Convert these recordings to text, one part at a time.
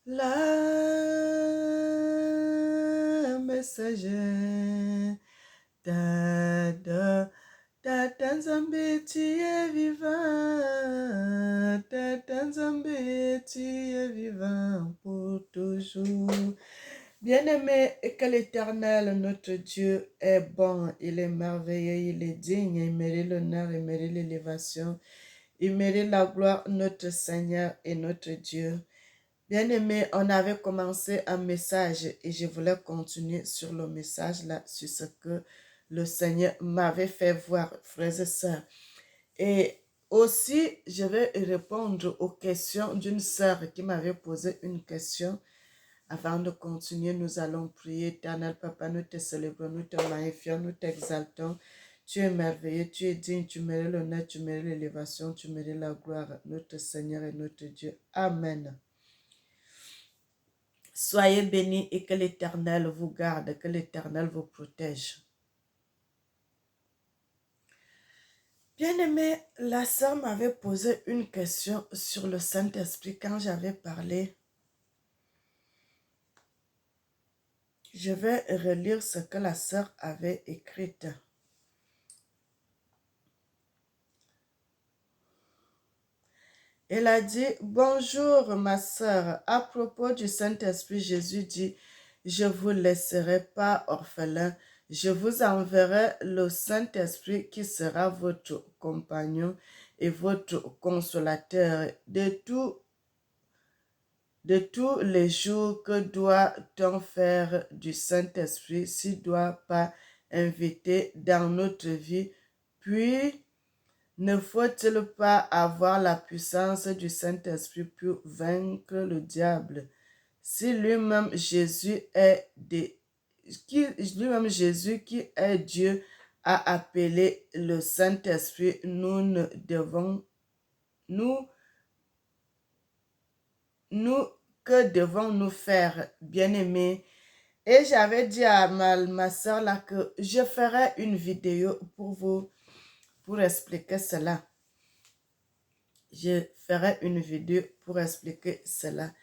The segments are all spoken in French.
La messagère, Tata Nzambe, tu es vivant, Tata Nzambe, tu es vivant pour toujours. Bien-aimé, et que l'Éternel, notre Dieu, est bon, il est merveilleux, il est digne, il mérite l'honneur, il mérite l'élévation, il mérite la gloire, notre Seigneur et notre Dieu. Bien-aimé, on avait commencé un message et je voulais continuer sur le message là, sur ce que le Seigneur m'avait fait voir, frères et sœurs. Et aussi, je vais répondre aux questions d'une sœur qui m'avait posé une question. Avant de continuer, nous allons prier. Éternel Papa, nous te célébrons, nous te magnifions, nous t'exaltons. Tu es merveilleux, tu es digne, tu mérites l'honneur, tu mérites l'élévation, tu mérites la gloire, notre Seigneur et notre Dieu. Amen. Soyez bénis et que l'Éternel vous garde, que l'Éternel vous protège. Bien-aimé, la sœur m'avait posé une question sur le Saint-Esprit quand j'avais parlé. Je vais relire ce que la sœur avait écrit. Elle a dit, « Bonjour ma sœur, à propos du Saint-Esprit, Jésus dit, « Je vous laisserai pas orphelin, je vous enverrai le Saint-Esprit qui sera votre compagnon et votre consolateur de tous les jours. Que doit-on faire du Saint-Esprit s'il ne doit pas inviter dans notre vie, puis ne faut-il pas avoir la puissance du Saint-Esprit pour vaincre le diable? Si lui-même Jésus qui est Dieu a appelé le Saint-Esprit, que devons-nous faire, bien-aimés? Et j'avais dit à ma soeur là que je ferai une vidéo pour vous, pour expliquer cela. Je ferai une vidéo pour expliquer cela.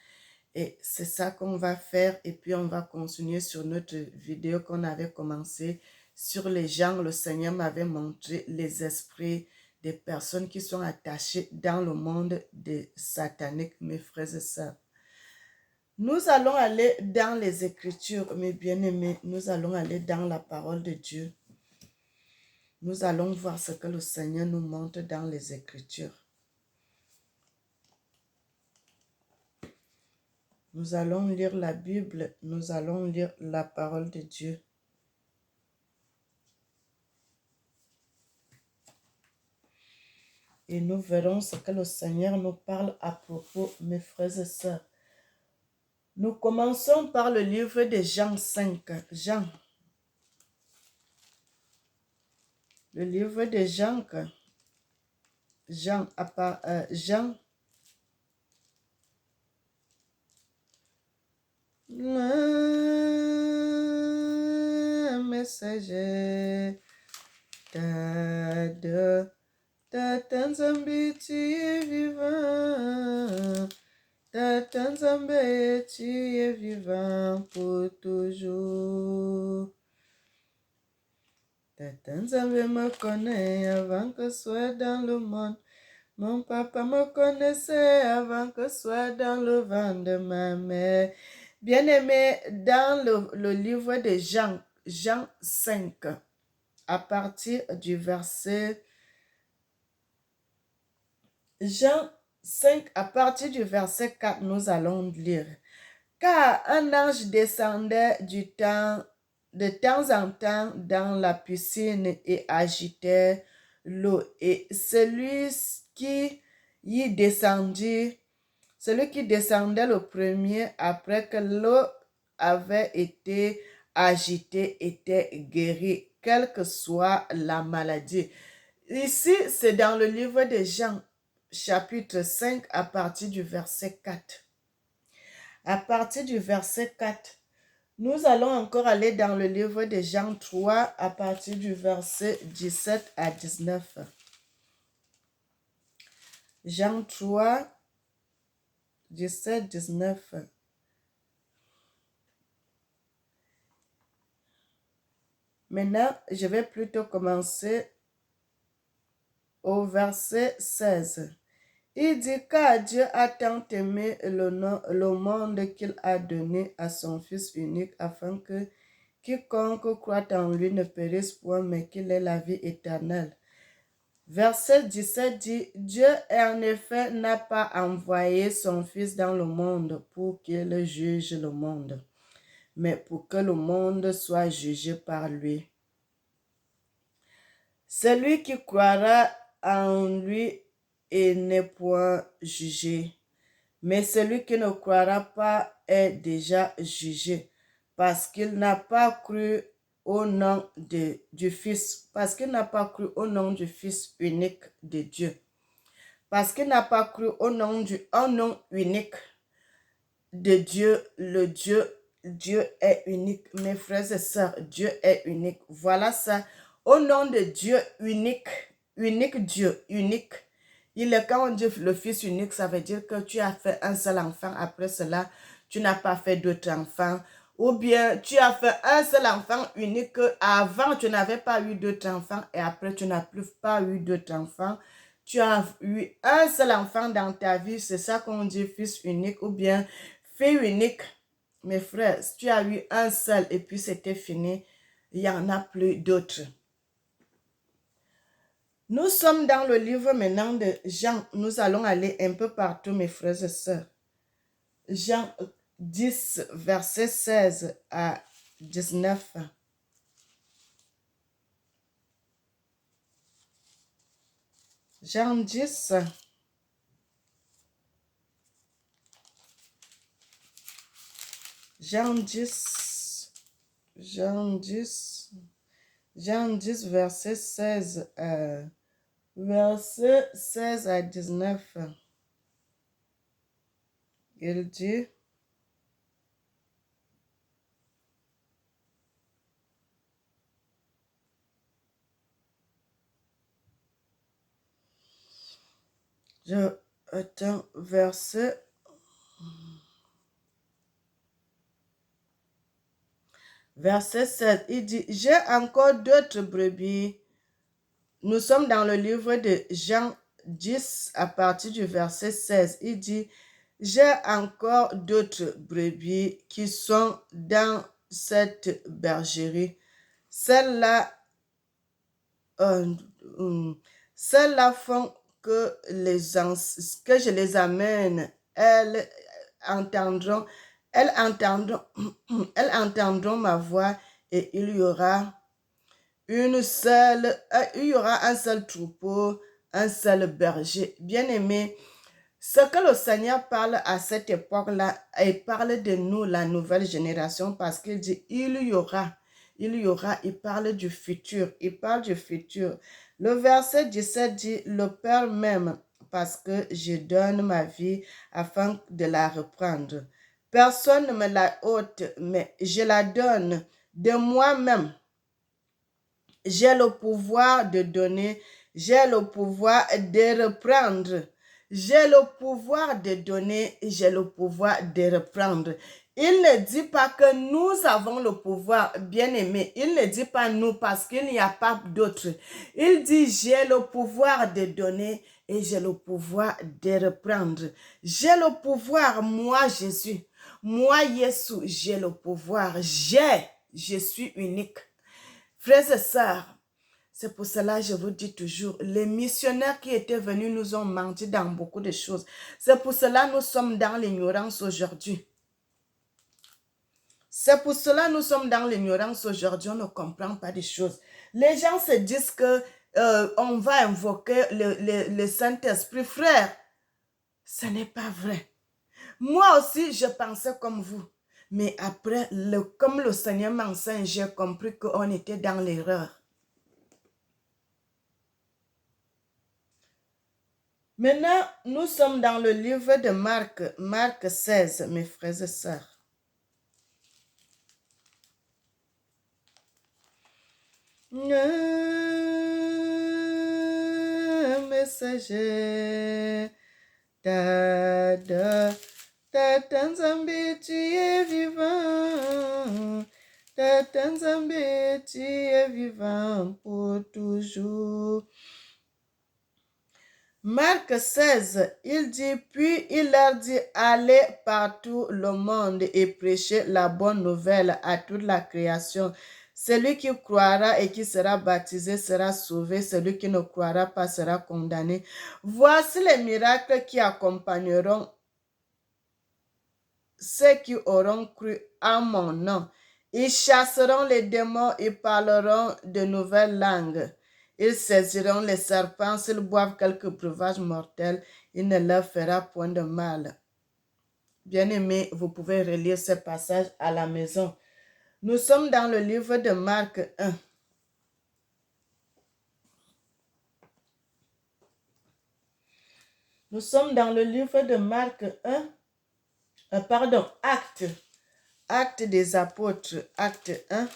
Et c'est ça qu'on va faire. Et puis on va continuer sur notre vidéo qu'on avait commencé sur les gens. Le Seigneur m'avait montré les esprits des personnes qui sont attachées dans le monde des sataniques, mes frères et sœurs. Nous allons aller dans les Écritures, mes bien-aimés. Nous allons aller dans la parole de Dieu. Nous allons voir ce que le Seigneur nous montre dans les Écritures. Nous allons lire la Bible, nous allons lire la parole de Dieu. Et nous verrons ce que le Seigneur nous parle à propos, mes frères et sœurs. Nous commençons par le livre de Jean 5. Jean. Le livre de Jean. Jean. Le messager. Tata Nzambe, tu es vivant. Tata Nzambe, tu es vivant pour toujours. Tata Nzambe me connaît avant que je sois dans le monde. Mon papa me connaissait avant que je sois dans le ventre de ma mère. Bien-aimé, dans le livre de Jean, Jean 5, à partir du verset... Jean 5, à partir du verset 4, nous allons lire. Car un ange descendait de temps en temps dans la piscine et agitait l'eau. Et celui qui descendait le premier après que l'eau avait été agitée était guéri, quelle que soit la maladie. Ici, c'est dans le livre de Jean, chapitre 5, à partir du verset 4. À partir du verset 4, nous allons encore aller dans le livre de Jean 3, à partir du verset 17 à 19. Jean 3, 17, 19. Maintenant, je vais plutôt commencer au verset 16. Il dit, car Dieu a tant aimé le monde qu'il a donné à son Fils unique, afin que quiconque croit en lui ne périsse point, mais qu'il ait la vie éternelle. Verset 17 dit, Dieu en effet n'a pas envoyé son Fils dans le monde pour qu'il juge le monde, mais pour que le monde soit jugé par lui. Celui qui croira en lui et n'est point jugé, mais celui qui ne croira pas est déjà jugé, parce qu'il n'a pas cru au nom du Fils, parce qu'il n'a pas cru au nom du Fils unique de Dieu, parce qu'il n'a pas cru au nom un nom unique de Dieu, Dieu est unique. Mes frères et sœurs, Dieu est unique. Voilà ça. Au nom de Dieu unique, unique Dieu, unique. Quand on dit le Fils unique, ça veut dire que tu as fait un seul enfant. Après cela, tu n'as pas fait d'autres enfants. Ou bien, tu as fait un seul enfant unique. Avant, tu n'avais pas eu d'autres enfants. Et après, tu n'as plus pas eu d'autres enfants. Tu as eu un seul enfant dans ta vie. C'est ça qu'on dit Fils unique. Ou bien, fille unique. Mes frères, tu as eu un seul et puis c'était fini. Il n'y en a plus d'autres. Nous sommes dans le livre maintenant de Jean. Nous allons aller un peu partout, mes frères et sœurs. Jean 10, verset 16 à 19. Jean 10. Jean 10. Jean 10. Jean 10, verset 16 à verset 16 à 19. Il dit, attends, verset 7, il dit, j'ai encore d'autres brebis. Nous sommes dans le livre de Jean 10 à partir du verset 16. Il dit, j'ai encore d'autres brebis qui sont dans cette bergerie. Celles-là font que je les amène. Elles entendront ma voix et il y aura un seul troupeau, un seul berger. Bien-aimé, ce que le Seigneur parle à cette époque-là, il parle de nous, la nouvelle génération, parce qu'il dit, il parle du futur, Le verset 17 dit, le Père m'aime parce que je donne ma vie afin de la reprendre. Personne ne me la ôte, mais je la donne de moi-même. J'ai le pouvoir de donner, j'ai le pouvoir de reprendre. J'ai le pouvoir de donner, j'ai le pouvoir de reprendre. Il ne dit pas que nous avons le pouvoir, bien-aimé. Il ne dit pas nous parce qu'il n'y a pas d'autre. Il dit j'ai le pouvoir de donner et j'ai le pouvoir de reprendre. J'ai le pouvoir, moi Jésus. Moi Jésus, j'ai le pouvoir. Je suis unique. Frères et sœurs, c'est pour cela que je vous dis toujours, les missionnaires qui étaient venus nous ont menti dans beaucoup de choses. C'est pour cela que nous sommes dans l'ignorance aujourd'hui. C'est pour cela que nous sommes dans l'ignorance aujourd'hui, on ne comprend pas des choses. Les gens se disent que on va invoquer le Saint-Esprit. Frère, ce n'est pas vrai. Moi aussi, je pensais comme vous. Mais après, comme le Seigneur m'enseigne, j'ai compris qu'on était dans l'erreur. Maintenant, nous sommes dans le livre de Marc, Marc 16, mes frères et sœurs. Un messager, Tata Nzambe, tu es vivant, Tata Nzambe, tu es vivant pour toujours. Marc 16, il dit, puis il leur dit, allez partout le monde et prêchez la bonne nouvelle à toute la création. Celui qui croira et qui sera baptisé sera sauvé, celui qui ne croira pas sera condamné. Voici les miracles qui accompagneront ceux qui auront cru en mon nom. Ils chasseront les démons, ils parleront de nouvelles langues. Ils saisiront les serpents, s'ils boivent quelques breuvages mortels, il ne leur fera point de mal. Bien-aimés, vous pouvez relire ce passage à la maison. Nous sommes dans le livre de Marc 1. Nous sommes dans le livre de Marc 1. Actes des apôtres, acte 1.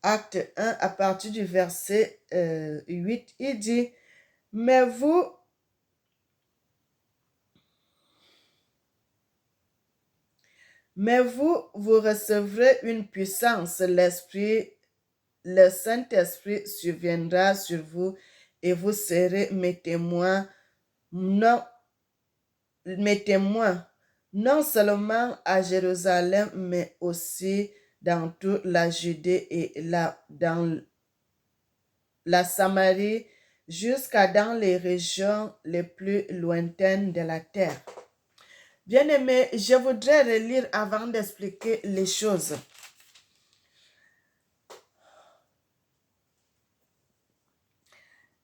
Acte 1, à partir du verset 8, il dit, mais vous recevrez une puissance, le Saint-Esprit surviendra sur vous et vous serez mes témoins, non seulement à Jérusalem, mais aussi dans toute la Judée et dans la Samarie, jusqu'à dans les régions les plus lointaines de la terre. Bien-aimés, je voudrais relire avant d'expliquer les choses.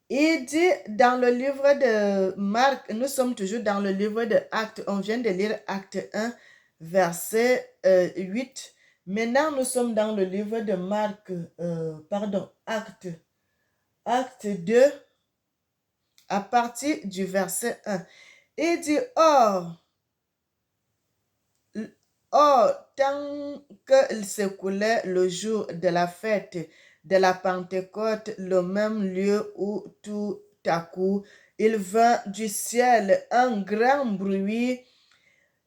Il dit dans le livre de Marc, nous sommes toujours dans le livre de Actes, on vient de lire Acte 1, verset 8. Maintenant, nous sommes dans le livre de Marc, Acte 2, à partir du verset 1. Il dit, tant que s'écoulait le jour de la fête de la Pentecôte, le même lieu où tout à coup il vint du ciel un grand bruit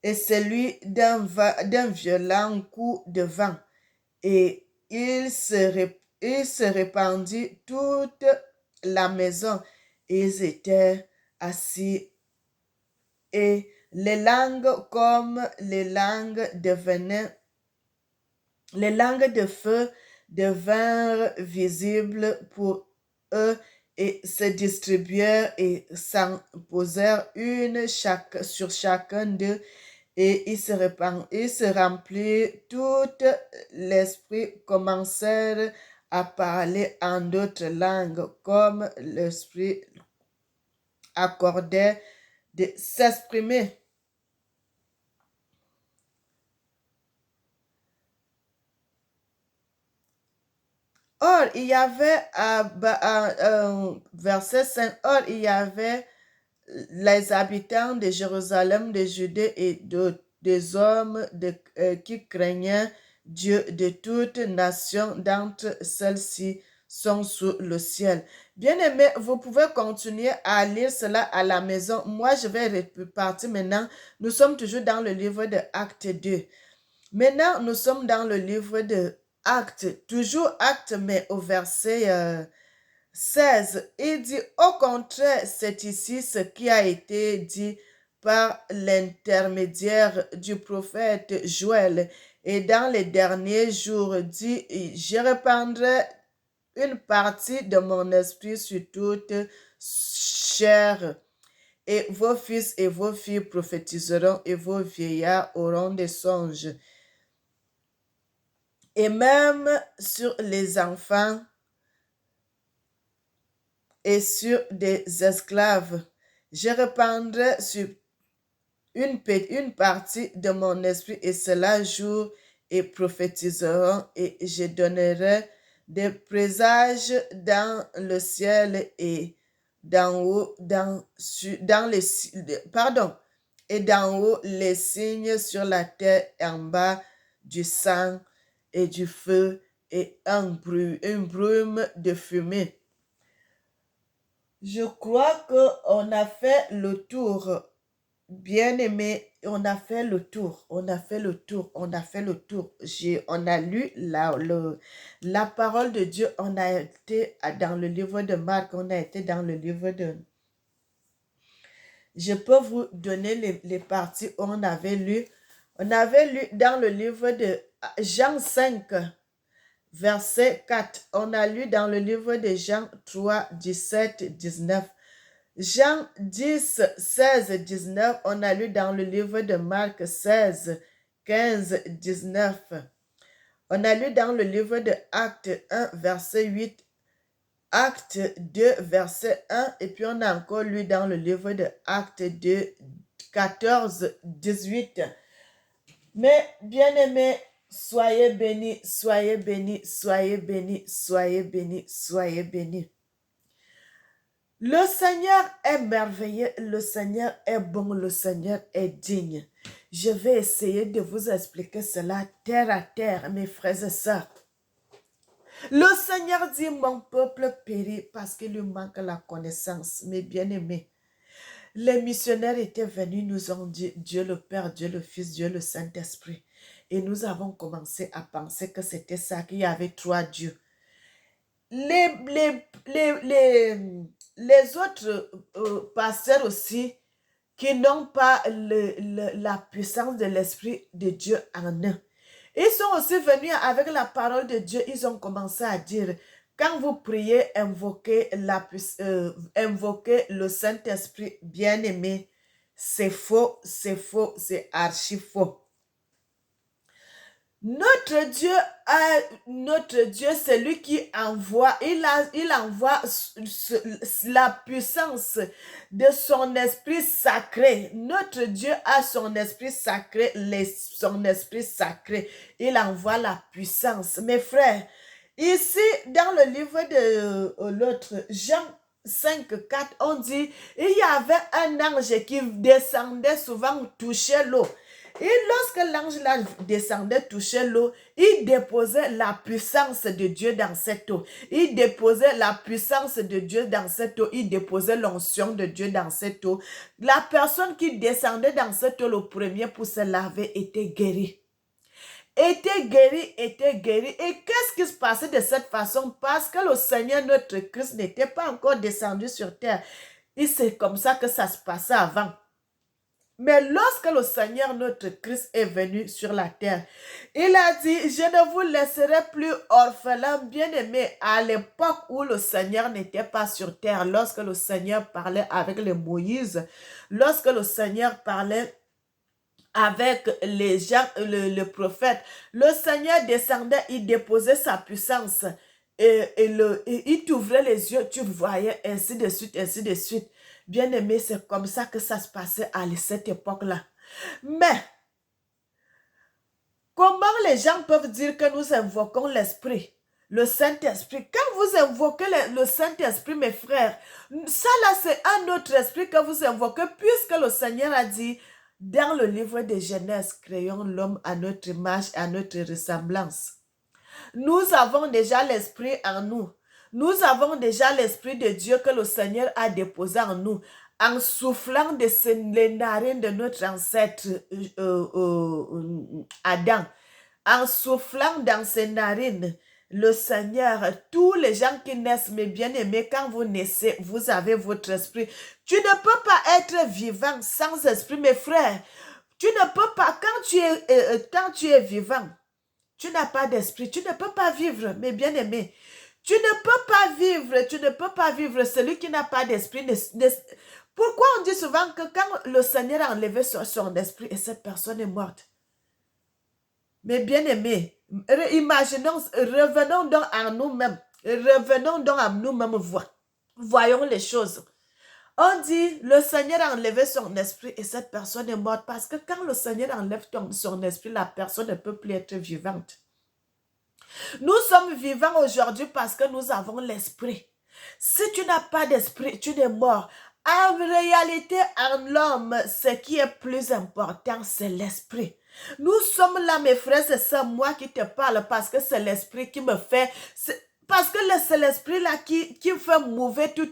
et celui d'un violent coup de vent, et il se répandit toute la maison. Ils étaient assis et les langues comme les langues de feu devinrent visibles pour eux et se distribuèrent et s'en posèrent sur chacun d'eux, et ils se remplirent tout l'esprit, commencèrent à parler en d'autres langues comme l'esprit accordait de s'exprimer. Or, il y avait, verset 5, or, il y avait les habitants de Jérusalem, de Judée et des hommes qui craignaient Dieu, de toutes nations d'entre celles-ci sont sous le ciel. Bien-aimés, vous pouvez continuer à lire cela à la maison. Moi, je vais repartir maintenant. Nous sommes toujours dans le livre de Actes 2. Maintenant, nous sommes dans le livre de Actes, toujours Actes, mais au verset 16. Il dit, au contraire, c'est ici ce qui a été dit par l'intermédiaire du prophète Joël. Et dans les derniers jours, dit, je répandrai une partie de mon esprit sur toute chair. Et vos fils et vos filles prophétiseront et vos vieillards auront des songes. Et même sur les enfants et sur des esclaves, je répandrai sur une partie de mon esprit, et cela jour et prophétiseront, et je donnerai des présages dans le ciel et d'en haut, et d'en haut les signes sur la terre, en bas du sang et du feu et une brume de fumée. Je crois qu'on a fait le tour. Bien-aimés, on a fait le tour, on a fait le tour, on a fait le tour. On a lu la parole de Dieu, on a été dans le livre de Marc, on a été dans le livre de... Je peux vous donner les parties où on avait lu. On avait lu dans le livre de Jean 5, verset 4. On a lu dans le livre de Jean 3, 17, 19. Jean 10, 16, 19, on a lu dans le livre de Marc 16, 15, 19. On a lu dans le livre de Actes 1, verset 8, Actes 2, verset 1, et puis on a encore lu dans le livre de Actes 2, 14, 18. Mais bien-aimés, soyez bénis, soyez bénis, soyez bénis, soyez bénis, soyez bénis. Le Seigneur est merveilleux, le Seigneur est bon, le Seigneur est digne. Je vais essayer de vous expliquer cela terre à terre, mes frères et sœurs. Le Seigneur dit, mon peuple périt parce qu'il lui manque la connaissance. Mes bien-aimés, les missionnaires étaient venus, nous ont dit Dieu le Père, Dieu le Fils, Dieu le Saint-Esprit. Et nous avons commencé à penser que c'était ça, qu'il y avait trois dieux. Les autres pasteurs aussi qui n'ont pas la puissance de l'Esprit de Dieu en eux. Ils sont aussi venus avec la parole de Dieu. Ils ont commencé à dire, quand vous priez, invoquez le Saint-Esprit bien-aimé. C'est faux, c'est archi faux. Notre Dieu, c'est lui qui envoie, il envoie la puissance de son esprit sacré. Notre Dieu a son esprit sacré, son esprit sacré. Il envoie la puissance. Mes frères, ici, dans le livre de l'autre, Jean 5, 4, on dit, il y avait un ange qui descendait souvent toucher l'eau. Et lorsque l'ange là descendait toucher l'eau, il déposait la puissance de Dieu dans cette eau. Il déposait la puissance de Dieu dans cette eau. Il déposait l'onction de Dieu dans cette eau. La personne qui descendait dans cette eau le premier pour se laver était guérie. Était guéri. Et qu'est-ce qui se passait de cette façon? Parce que le Seigneur, notre Christ, n'était pas encore descendu sur terre. Et c'est comme ça que ça se passait avant. Mais lorsque le Seigneur, notre Christ, est venu sur la terre, il a dit, je ne vous laisserai plus orphelins, bien-aimés. À l'époque où le Seigneur n'était pas sur terre, lorsque le Seigneur parlait avec les Moïse, lorsque le Seigneur parlait avec les gens, le prophète, le Seigneur descendait, il déposait sa puissance et il t'ouvrait les yeux, tu voyais, ainsi de suite, ainsi de suite. Bien-aimé, c'est comme ça que ça se passait à cette époque-là. Mais, comment les gens peuvent dire que nous invoquons l'Esprit, le Saint-Esprit? Quand vous invoquez le Saint-Esprit, mes frères, ça là, c'est un autre esprit que vous invoquez, puisque le Seigneur a dit, dans le livre de Genèse, créons l'homme à notre image, à notre ressemblance. Nous avons déjà l'Esprit en nous. Nous avons déjà l'Esprit de Dieu que le Seigneur a déposé en nous, en soufflant de les narines de notre ancêtre Adam. En soufflant dans ses narines, le Seigneur, tous les gens qui naissent, mes bien-aimés, quand vous naissez, vous avez votre esprit. Tu ne peux pas être vivant sans esprit, mes frères. Tu ne peux pas, quand tu es vivant, tu n'as pas d'esprit, tu ne peux pas vivre, mes bien-aimés. Tu ne peux pas vivre. Celui qui n'a pas d'esprit. Pourquoi on dit souvent que quand le Seigneur a enlevé son esprit et cette personne est morte? Mes bien-aimés, imaginons, revenons donc à nous-mêmes. Revenons donc à nous-mêmes, voyons les choses. On dit, le Seigneur a enlevé son esprit et cette personne est morte. Parce que quand le Seigneur enlève son esprit, la personne ne peut plus être vivante. Nous sommes vivants aujourd'hui parce que nous avons l'esprit. Si tu n'as pas d'esprit, tu es mort. En réalité, en l'homme, ce qui est plus important, c'est l'esprit. Nous sommes là, mes frères et sœurs, moi qui te parle, parce que c'est l'esprit qui me fait... Parce que c'est l'esprit là qui fait mouver tout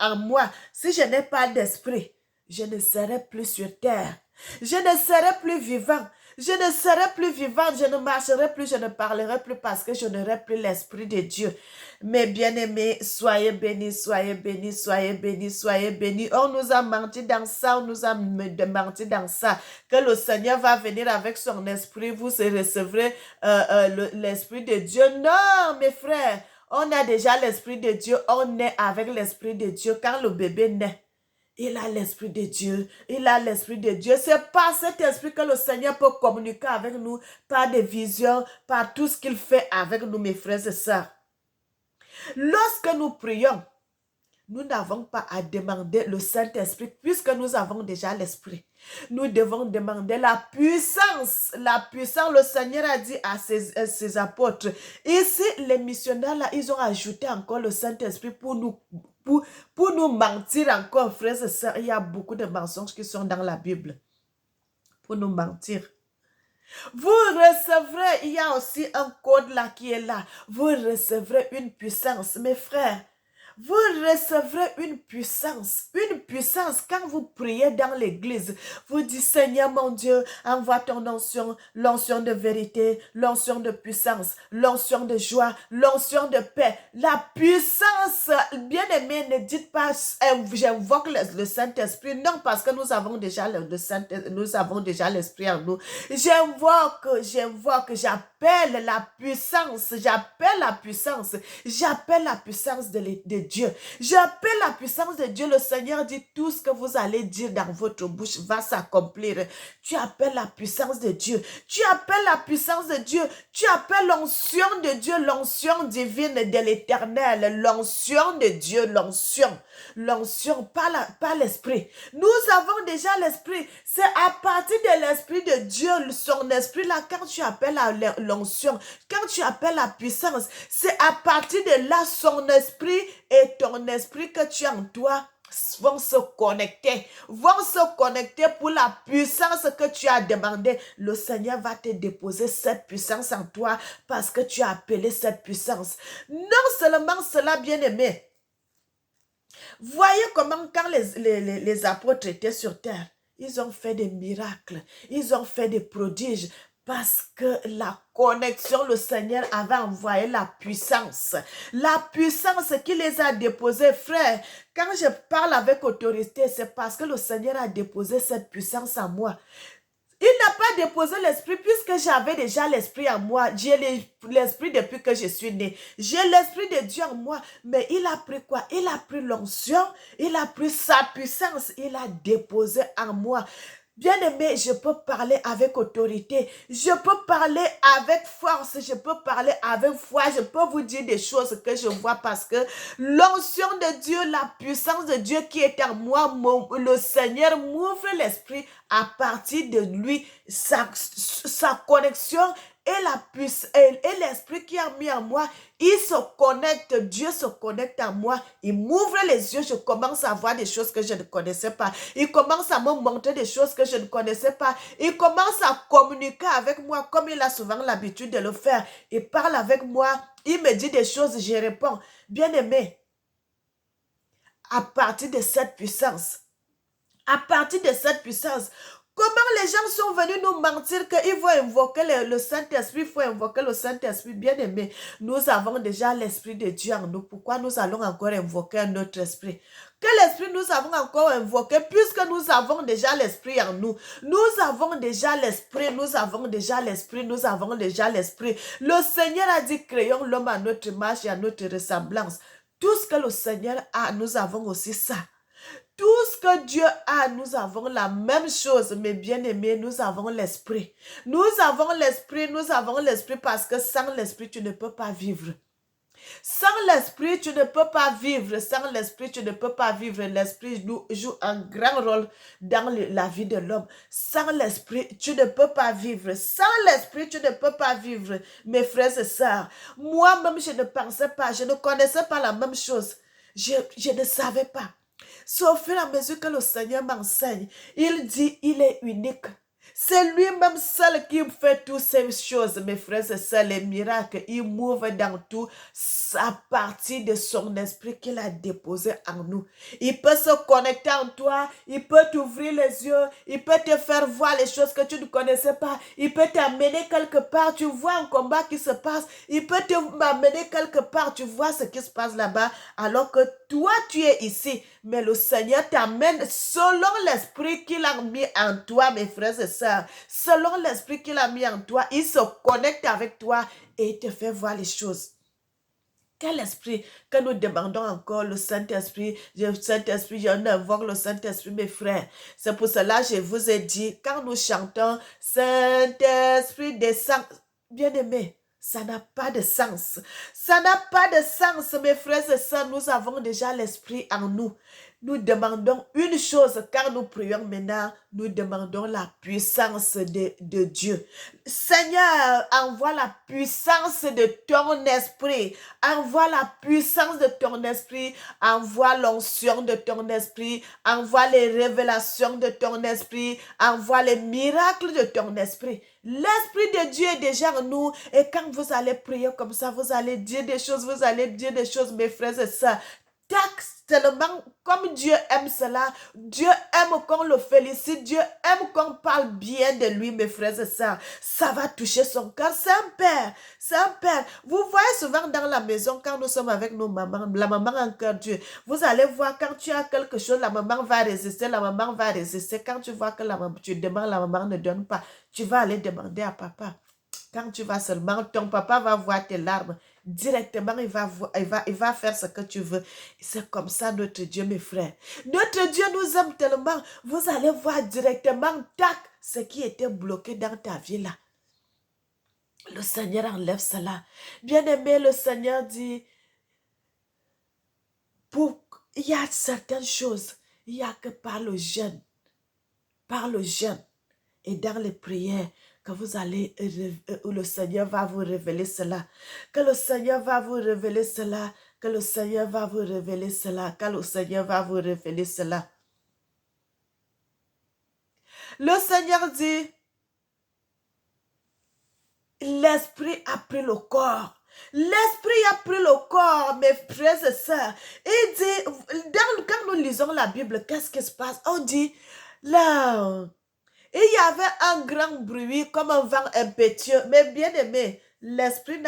en moi. Si je n'ai pas d'esprit, je ne serai plus sur terre. Je ne serai plus vivant. Je ne serai plus vivant, je ne marcherai plus, je ne parlerai plus parce que je n'aurai plus l'Esprit de Dieu. Mes bien-aimés, soyez bénis, soyez bénis, soyez bénis, soyez bénis. On nous a menti dans ça, on nous a menti dans ça. Que le Seigneur va venir avec son esprit, vous recevrez l'Esprit de Dieu. Non, mes frères, on a déjà l'Esprit de Dieu, on est avec l'Esprit de Dieu. Quand le bébé naît, il a l'Esprit de Dieu. Il a l'Esprit de Dieu. C'est par cet esprit que le Seigneur peut communiquer avec nous, par des visions, par tout ce qu'il fait avec nous, mes frères et sœurs. Lorsque nous prions, nous n'avons pas à demander le Saint-Esprit puisque nous avons déjà l'Esprit. Nous devons demander la puissance. La puissance, le Seigneur a dit à ses apôtres. Ici, les missionnaires, là, ils ont ajouté encore le Saint-Esprit pour nous mentir encore, frères et sœurs. Il y a beaucoup de mensonges qui sont dans la Bible pour nous mentir. Vous recevrez, il y a aussi un code là qui est là. Vous recevrez une puissance, mes frères. Vous recevrez une puissance quand vous priez dans l'église. Vous dites, Seigneur mon Dieu, envoie ton onction, l'onction de vérité, l'onction de puissance, l'onction de joie, l'onction de paix. La puissance, bien aimé, ne dites pas, j'invoque le Saint-Esprit. Non, parce que nous avons déjà l'Esprit en nous. J'invoque, j'appelle la puissance, j'appelle la puissance de Dieu. J'appelle la puissance de Dieu. Le Seigneur dit tout ce que vous allez dire dans votre bouche va s'accomplir. Tu appelles la puissance de Dieu. Tu appelles la puissance de Dieu. Tu appelles l'onction de Dieu, l'onction divine de l'Éternel, l'onction de Dieu, l'onction par l'Esprit. Nous avons déjà l'Esprit. C'est à partir de l'Esprit de Dieu, son Esprit là, quand tu appelles l'onction, quand tu appelles la puissance, c'est à partir de là, son Esprit et ton esprit que tu as en toi vont se connecter pour la puissance que tu as demandé. Le Seigneur va te déposer cette puissance en toi parce que tu as appelé cette puissance. Non seulement cela, bien-aimé. Voyez comment quand les apôtres étaient sur terre, ils ont fait des miracles, ils ont fait des prodiges. Parce que la connexion, le Seigneur avait envoyé la puissance qui les a déposés, frère. Quand je parle avec autorité, c'est parce que le Seigneur a déposé cette puissance en moi. Il n'a pas déposé l'esprit puisque j'avais déjà l'esprit en moi. J'ai l'esprit depuis que je suis né. J'ai l'esprit de Dieu en moi. Mais il a pris quoi? Il a pris l'onction, il a pris sa puissance, il a déposé en moi. Bien-aimé, je peux parler avec autorité, je peux parler avec force, je peux parler avec foi, je peux vous dire des choses que je vois parce que l'onction de Dieu, la puissance de Dieu qui est en moi, le Seigneur m'ouvre l'esprit à partir de lui, sa connexion et l'esprit qui a mis en moi, il se connecte, Dieu se connecte à moi, il m'ouvre les yeux, je commence à voir des choses que je ne connaissais pas, il commence à me montrer des choses que je ne connaissais pas, il commence à communiquer avec moi comme il a souvent l'habitude de le faire, il parle avec moi, il me dit des choses, je réponds. Bien-aimé, à partir de cette puissance, comment les gens sont venus nous mentir qu'il faut invoquer le Saint-Esprit, il faut invoquer le Saint-Esprit, bien-aimé. Nous avons déjà l'Esprit de Dieu en nous. Pourquoi nous allons encore invoquer un autre esprit? Quel esprit nous avons encore invoqué puisque nous avons déjà l'Esprit en nous? Nous avons déjà l'Esprit, nous avons déjà l'Esprit, nous avons déjà l'Esprit. Le Seigneur a dit, créons l'homme à notre image et à notre ressemblance. Tout ce que le Seigneur a, nous avons aussi ça. Tout ce que Dieu a, nous avons la même chose, mes bien-aimés, nous avons l'esprit. Nous avons l'esprit parce que sans l'esprit, tu ne peux pas vivre. Sans l'esprit, tu ne peux pas vivre. Sans l'esprit, tu ne peux pas vivre. L'esprit joue un grand rôle dans la vie de l'homme. Sans l'esprit, tu ne peux pas vivre. Sans l'esprit, tu ne peux pas vivre, mes frères et sœurs. Moi-même, je ne pensais pas, je ne connaissais pas la même chose. Je ne savais pas. C'est au fur et à mesure que le Seigneur m'enseigne. Il dit, il est unique. C'est lui-même seul qui fait toutes ces choses, mes frères et sœurs, les miracles. Il mouve dans tout à partir de son esprit qu'il a déposé en nous. Il peut se connecter en toi, il peut t'ouvrir les yeux, il peut te faire voir les choses que tu ne connaissais pas, il peut t'amener quelque part, tu vois un combat qui se passe, il peut t'amener quelque part, tu vois ce qui se passe là-bas, alors que toi tu es ici, mais le Seigneur t'amène selon l'esprit qu'il a mis en toi, mes frères et sœurs, selon l'esprit qu'il a mis en toi, il se connecte avec toi et il te fait voir les choses. Quel esprit que nous demandons encore, le Saint-Esprit, Saint-Esprit, je invoque le Saint-Esprit, mes frères. C'est pour cela que je vous ai dit, quand nous chantons, Saint-Esprit descend, bien-aimé, ça n'a pas de sens. Ça n'a pas de sens, mes frères et sœurs, nous avons déjà l'Esprit en nous. Nous demandons une chose, quand nous prions maintenant, nous demandons la puissance de Dieu. Seigneur, envoie la puissance de ton esprit. Envoie la puissance de ton esprit. Envoie l'onction de ton esprit. Envoie les révélations de ton esprit. Envoie les miracles de ton esprit. L'Esprit de Dieu est déjà en nous. Et quand vous allez prier comme ça, vous allez dire des choses, mes frères et sœurs. Tellement comme Dieu aime cela, Dieu aime qu'on le félicite, Dieu aime qu'on parle bien de lui, mes frères et sœurs. Ça va toucher son cœur. C'est un père, c'est un père. Vous voyez souvent dans la maison, quand nous sommes avec nos mamans, la maman en cœur Dieu, vous allez voir quand tu as quelque chose, la maman va résister, la maman va résister. Quand tu vois que tu demandes, la maman ne donne pas, tu vas aller demander à papa. Quand tu vas seulement, ton papa va voir tes larmes. Directement, il va faire ce que tu veux. C'est comme ça notre Dieu, mes frères. Notre Dieu nous aime tellement. Vous allez voir directement, tac, ce qui était bloqué dans ta vie là. Le Seigneur enlève cela. Bien-aimé, le Seigneur dit, il y a certaines choses, il n'y a que par le jeûne et dans les prières, que vous allez, le Seigneur va vous révéler cela. Que le Seigneur va vous révéler cela. Que le Seigneur va vous révéler cela. Que le Seigneur va vous révéler cela. Le Seigneur dit, l'esprit a pris le corps. L'esprit a pris le corps, mes frères et sœurs. Il dit, quand nous lisons la Bible, qu'est-ce qui se passe? On dit, là, il y avait un grand bruit comme un vent impétueux. Mais bien aimé, l'esprit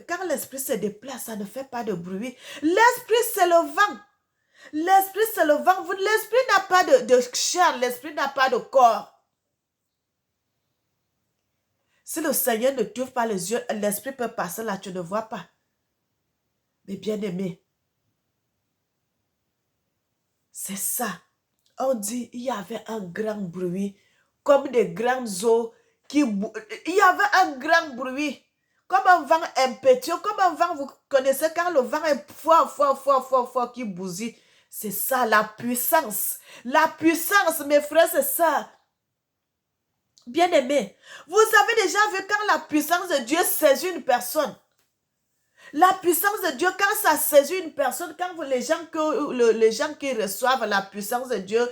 quand l'esprit se déplace, ça ne fait pas de bruit. L'esprit, c'est le vent. L'esprit, c'est le vent. L'esprit n'a pas de chair. L'esprit n'a pas de corps. Si le Seigneur ne t'ouvre pas les yeux, l'esprit peut passer là, tu ne vois pas. Mais bien aimé, c'est ça. On dit, il y avait un grand bruit, comme des grandes eaux qui... Il y avait un grand bruit, comme un vent impétueux, comme un vent, vous connaissez quand le vent est fort, qui bousille. C'est ça, la puissance. La puissance, mes frères et sœurs. Bien-aimés, vous avez déjà vu quand la puissance de Dieu saisit une personne. La puissance de Dieu, quand ça saisit une personne, quand les gens qui reçoivent la puissance de Dieu,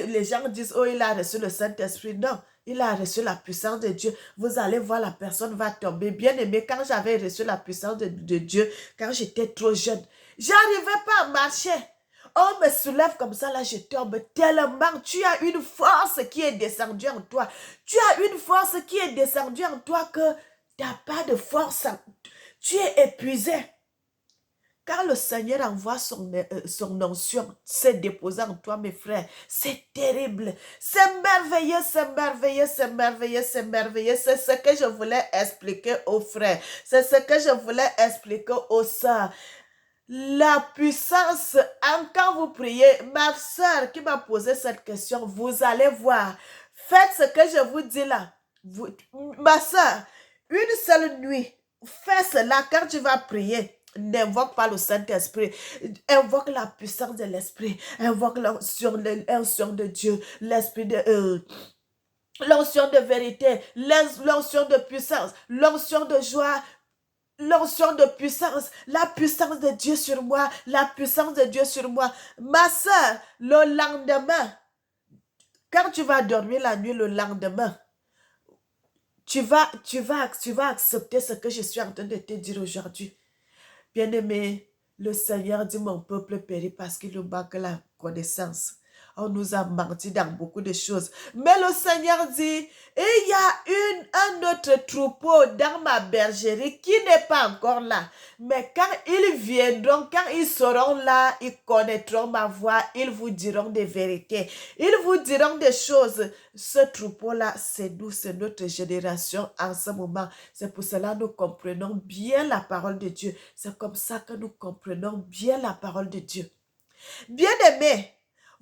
les gens disent, oh, il a reçu le Saint-Esprit. Non, il a reçu la puissance de Dieu. Vous allez voir, la personne va tomber. Bien aimé, quand j'avais reçu la puissance de Dieu, quand j'étais trop jeune, j'arrivais pas à marcher. On me soulève comme ça, là, je tombe tellement. Tu as une force qui est descendue en toi. Tu as une force qui est descendue en toi que tu n'as pas de force. Tu es épuisé. Quand le Seigneur envoie son onction, c'est déposé en toi, mes frères. C'est terrible. C'est merveilleux, c'est merveilleux, c'est merveilleux, c'est merveilleux. C'est ce que je voulais expliquer aux frères. C'est ce que je voulais expliquer aux sœurs. La puissance, quand vous priez, ma soeur qui m'a posé cette question, vous allez voir. Faites ce que je vous dis là. Ma soeur, une seule nuit, fais cela quand tu vas prier. N'invoque pas le Saint-Esprit. Invoque la puissance de l'Esprit. Invoque l'onction de Dieu. L'Esprit de... l'onction de vérité. L'onction de puissance. L'onction de joie. L'onction de puissance, la puissance de Dieu sur moi, la puissance de Dieu sur moi. Ma soeur, le lendemain, Quand tu vas dormir la nuit le lendemain, tu vas accepter ce que je suis en train de te dire aujourd'hui. Bien-aimé, le Seigneur dit mon peuple périt parce qu'il nous manque la connaissance. On nous a menti dans beaucoup de choses. Mais le Seigneur dit, il y a un autre troupeau dans ma bergerie qui n'est pas encore là. Mais quand ils viendront, quand ils seront là, ils connaîtront ma voix, ils vous diront des vérités. Ils vous diront des choses. Ce troupeau-là, c'est nous, c'est notre génération en ce moment. C'est pour cela que nous comprenons bien la parole de Dieu. C'est comme ça que nous comprenons bien la parole de Dieu. Bien-aimés,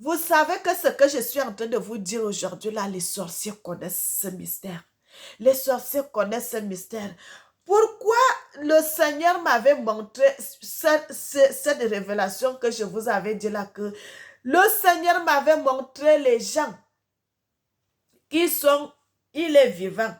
vous savez que ce que je suis en train de vous dire aujourd'hui, là, les sorciers connaissent ce mystère. Les sorciers connaissent ce mystère. Pourquoi le Seigneur m'avait montré cette révélation que je vous avais dit là, que le Seigneur m'avait montré les gens qui sont, il est vivant.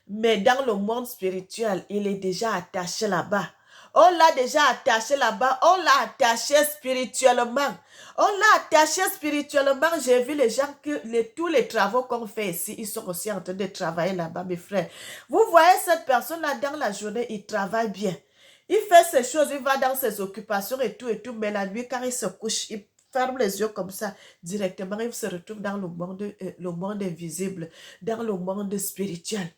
Mais dans le monde spirituel, il est déjà attaché là-bas. On l'a déjà attaché là-bas. On l'a attaché spirituellement. On l'a attaché spirituellement. J'ai vu les gens que tous les travaux qu'on fait ici, ils sont aussi en train de travailler là-bas, mes frères. Vous voyez cette personne-là dans la journée, il travaille bien. Il fait ses choses, il va dans ses occupations et tout, mais la nuit, quand il se couche, il ferme les yeux comme ça, directement, il se retrouve dans le monde invisible, dans le monde spirituel.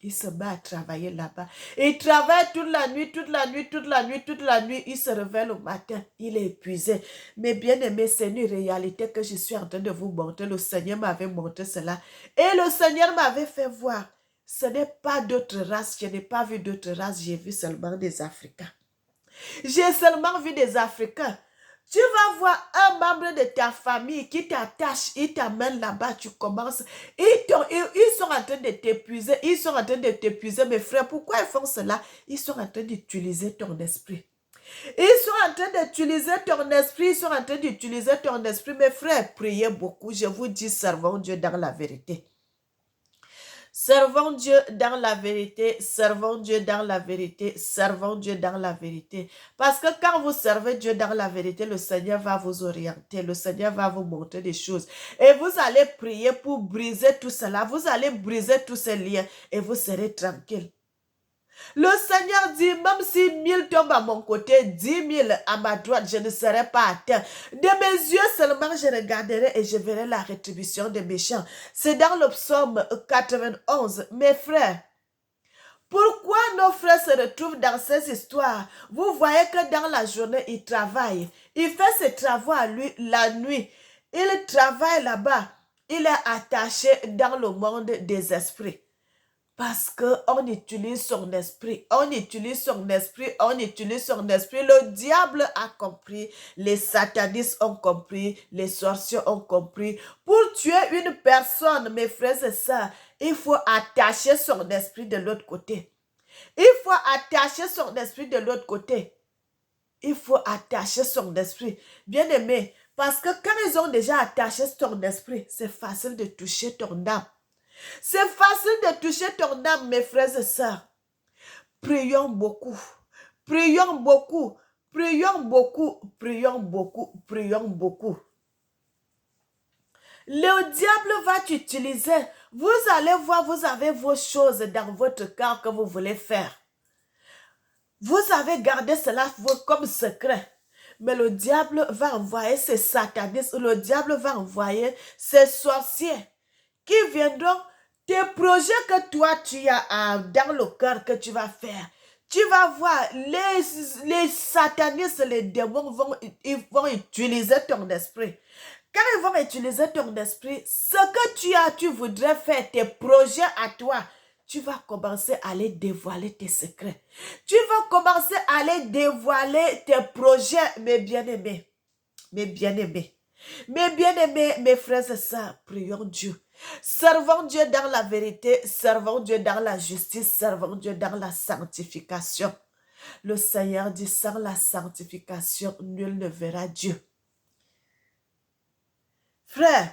Il se met à travailler là-bas. Il travaille toute la nuit, toute la nuit, toute la nuit, toute la nuit. Il se réveille le matin. Il est épuisé. Mais bien aimé, c'est une réalité que je suis en train de vous montrer. Le Seigneur m'avait montré cela. Et le Seigneur m'avait fait voir. Ce n'est pas d'autres races. Je n'ai pas vu d'autres races. J'ai vu seulement des Africains. J'ai seulement vu des Africains. Tu vas voir un membre de ta famille qui t'attache, il t'amène là-bas, tu commences. Ils sont en train de t'épuiser, ils sont en train de t'épuiser, mes frères. Pourquoi ils font cela? Ils sont en train d'utiliser ton esprit. Ils sont en train d'utiliser ton esprit, ils sont en train d'utiliser ton esprit. Mes frères, priez beaucoup. Je vous dis, servons Dieu dans la vérité. Servons Dieu dans la vérité, servons Dieu dans la vérité, servons Dieu dans la vérité. Parce que quand vous servez Dieu dans la vérité, le Seigneur va vous orienter, le Seigneur va vous montrer des choses. Et vous allez prier pour briser tout cela, vous allez briser tous ces liens et vous serez tranquille. Le Seigneur dit, même si 1000 tombent à mon côté, 10 000 à ma droite, je ne serai pas atteint. De mes yeux seulement, je regarderai et je verrai la rétribution des méchants. C'est dans le psaume 91. Mes frères, pourquoi nos frères se retrouvent dans ces histoires? Vous voyez que dans la journée, ils travaillent. Il fait ses travaux à lui la nuit. Il travaille là-bas. Il est attaché dans le monde des esprits. Parce qu'on utilise son esprit, on utilise son esprit, on utilise son esprit. Le diable a compris, les satanistes ont compris, les sorciers ont compris. Pour tuer une personne, mes frères et sœurs, il faut attacher son esprit de l'autre côté. Il faut attacher son esprit de l'autre côté. Il faut attacher son esprit. Bien aimé, parce que quand ils ont déjà attaché ton esprit, c'est facile de toucher ton âme. C'est facile de toucher ton âme, mes frères et sœurs. Prions beaucoup. Prions beaucoup. Prions beaucoup. Prions beaucoup. Prions beaucoup. Le diable va t'utiliser. Vous allez voir, vous avez vos choses dans votre cœur que vous voulez faire. Vous avez gardé cela comme secret. Mais le diable va envoyer ses satanistes. Le diable va envoyer ses sorciers qui viendront. Tes projets que toi, tu as dans le cœur que tu vas faire, tu vas voir, les satanistes, les démons ils vont utiliser ton esprit. Quand ils vont utiliser ton esprit, ce que tu voudrais faire, tes projets à toi, tu vas commencer à les dévoiler tes secrets. Tu vas commencer à les dévoiler tes projets, mes bien-aimés. Mes bien-aimés. Mes bien-aimés, mes frères et sœurs, prions Dieu. Servons Dieu dans la vérité, servons Dieu dans la justice, servons Dieu dans la sanctification. Le Seigneur dit, sans la sanctification, nul ne verra Dieu. Frères,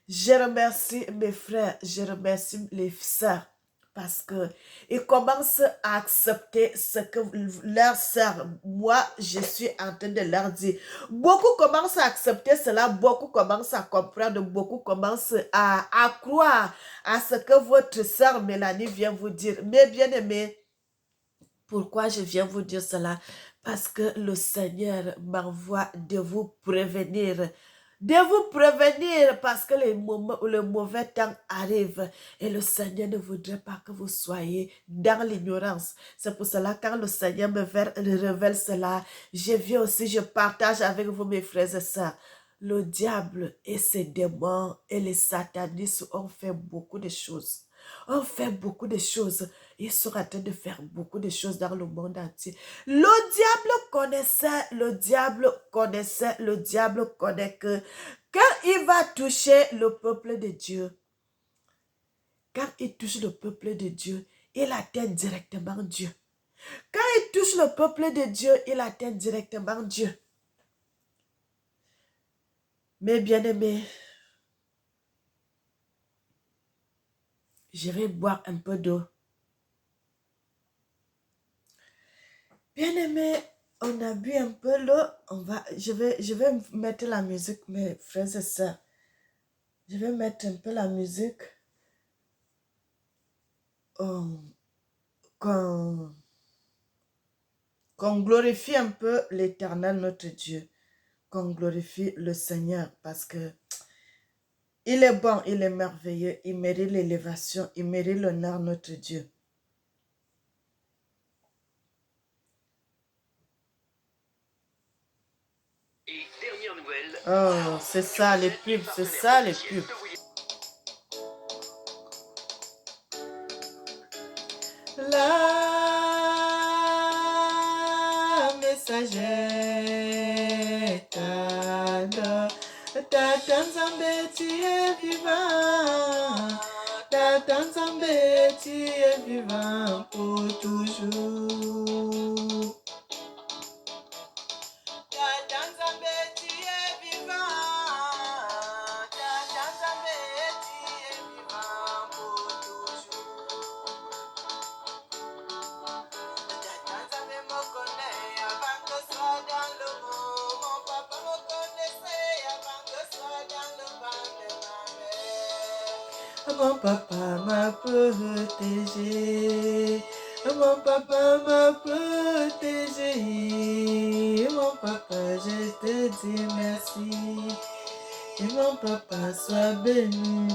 je remercie mes frères, je remercie les sœurs parce que ils commencent à accepter ce que leur sœur, moi, je suis en train de leur dire. Beaucoup commencent à accepter cela, beaucoup commencent à comprendre, beaucoup commencent à croire à ce que votre sœur Mélanie vient vous dire. Mais bien aimé, pourquoi je viens vous dire cela? Parce que le Seigneur m'envoie de vous prévenir parce que le mauvais temps arrive et le Seigneur ne voudrait pas que vous soyez dans l'ignorance. C'est pour cela quand le Seigneur me révèle cela, je viens aussi, je partage avec vous mes frères et sœurs. Le diable et ses démons et les satanistes ont fait beaucoup de choses. On fait beaucoup de choses. Ils sont en train de faire beaucoup de choses dans le monde entier. Le diable connaît que quand il va toucher le peuple de Dieu, quand il touche le peuple de Dieu, il atteint directement Dieu. Quand il touche le peuple de Dieu, il atteint directement Dieu. Mes bien-aimés, je vais boire un peu d'eau. Bien-aimé, on a bu un peu l'eau. Je vais mettre la musique, mes frères et sœurs. Je vais mettre un peu la musique. Qu'on glorifie un peu l'Éternel, notre Dieu. Qu'on glorifie le Seigneur parce que il est bon, il est merveilleux. Il mérite l'élévation, il mérite l'honneur, notre Dieu. Oh, c'est ça les pubs, c'est ça les pubs. La messagère, Tata Nzambe, tu es vivant. Tata Nzambe, tu es vivant pour toujours. Tata Nzambe, tu es vivant. Tata Nzambe, tu es vivant pour toujours. Tata Nzambe me connaît avant que soit dans le monde. Mon papa me connaissait avant que soit dans le ventre de ma mère. Mon papa m'a protégé. Mon papa m'a protégé. Mon papa, je te dis merci. Et mon papa soit béni.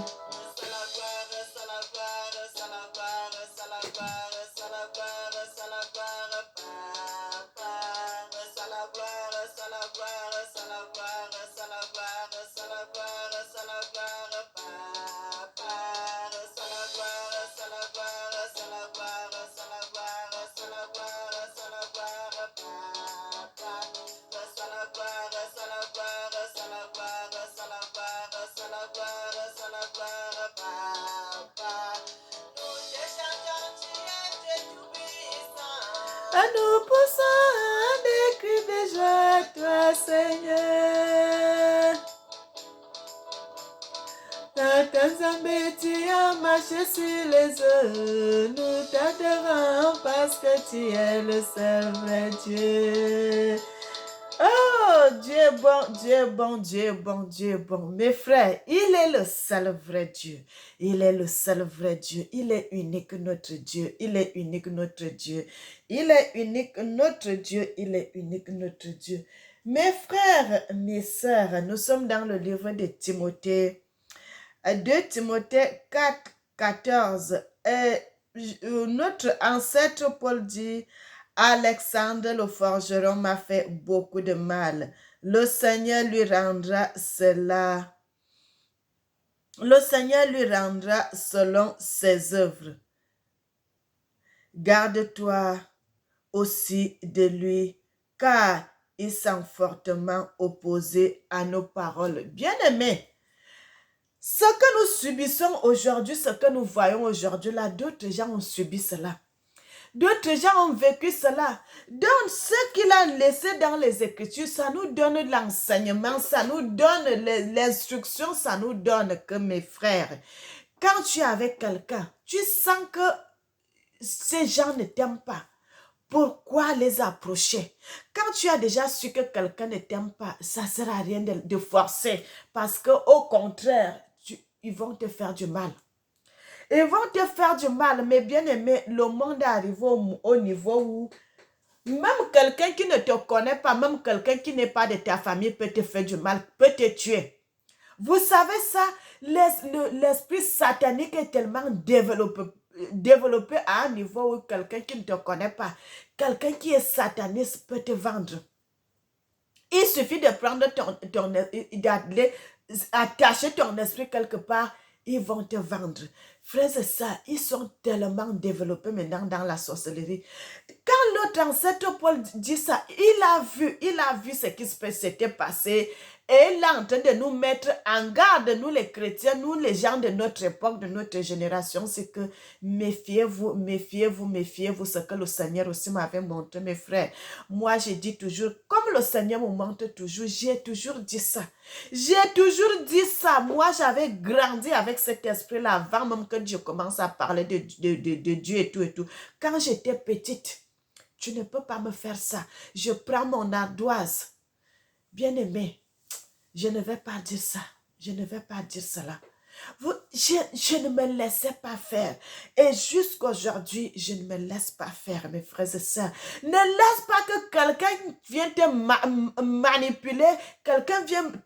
À nous poussons des cris de joie, toi Seigneur. Tata Nzambe, tu as marché sur les eaux. Nous t'adorons parce que tu es le seul vrai Dieu. Oh, Dieu est bon, Dieu est bon, Dieu est bon, Dieu est bon. Mes frères, il est le seul vrai Dieu. Il est le seul vrai Dieu. Il est unique notre Dieu. Il est unique notre Dieu. Il est unique notre Dieu. Il est unique notre Dieu. Mes frères, mes sœurs, nous sommes dans le livre de Timothée. 2 Timothée 4, 14. Notre ancêtre Paul dit, Alexandre le forgeron m'a fait beaucoup de mal. Le Seigneur lui rendra cela. Le Seigneur lui rendra selon ses œuvres. Garde-toi aussi de lui, car il s'est fortement opposé à nos paroles. Bien-aimés, ce que nous subissons aujourd'hui, ce que nous voyons aujourd'hui, là, d'autres gens ont subi cela. D'autres gens ont vécu cela. Donc, ce qu'il a laissé dans les Écritures, ça nous donne l'enseignement, ça nous donne l'instruction, ça nous donne que mes frères, quand tu es avec quelqu'un, tu sens que ces gens ne t'aiment pas, pourquoi les approcher? Quand tu as déjà su que quelqu'un ne t'aime pas, ça ne sert à rien de forcer. Parce que au contraire, ils vont te faire du mal. Ils vont te faire du mal, mais bien aimé, le monde est arrivé au niveau où même quelqu'un qui ne te connaît pas, même quelqu'un qui n'est pas de ta famille peut te faire du mal, peut te tuer. Vous savez ça, l'esprit satanique est tellement développé à un niveau où quelqu'un qui ne te connaît pas, quelqu'un qui est sataniste peut te vendre. Il suffit de prendre d'aller attacher ton esprit quelque part, ils vont te vendre. Frères et sœurs, ils sont tellement développés maintenant dans la sorcellerie. Quand notre ancêtre Paul dit ça, il a vu ce qui s'était passé et il est en train de nous mettre en garde, nous les chrétiens, nous les gens de notre époque, de notre génération, c'est que méfiez-vous, méfiez-vous, méfiez-vous, ce que le Seigneur aussi m'avait montré, mes frères. Moi, je dis toujours, comme le Seigneur me montre toujours, j'ai toujours dit ça. J'ai toujours dit ça. Moi, j'avais grandi avec cet esprit-là avant même que Dieu commence à parler de Dieu et tout et tout. Quand j'étais petite, tu ne peux pas me faire ça. Je prends mon ardoise. Bien-aimé, je ne vais pas dire ça. Je ne vais pas dire cela. Je ne me laissais pas faire. Et jusqu'aujourd'hui, je ne me laisse pas faire, mes frères et sœurs. Ne laisse pas que quelqu'un vienne te manipuler, quelqu'un vienne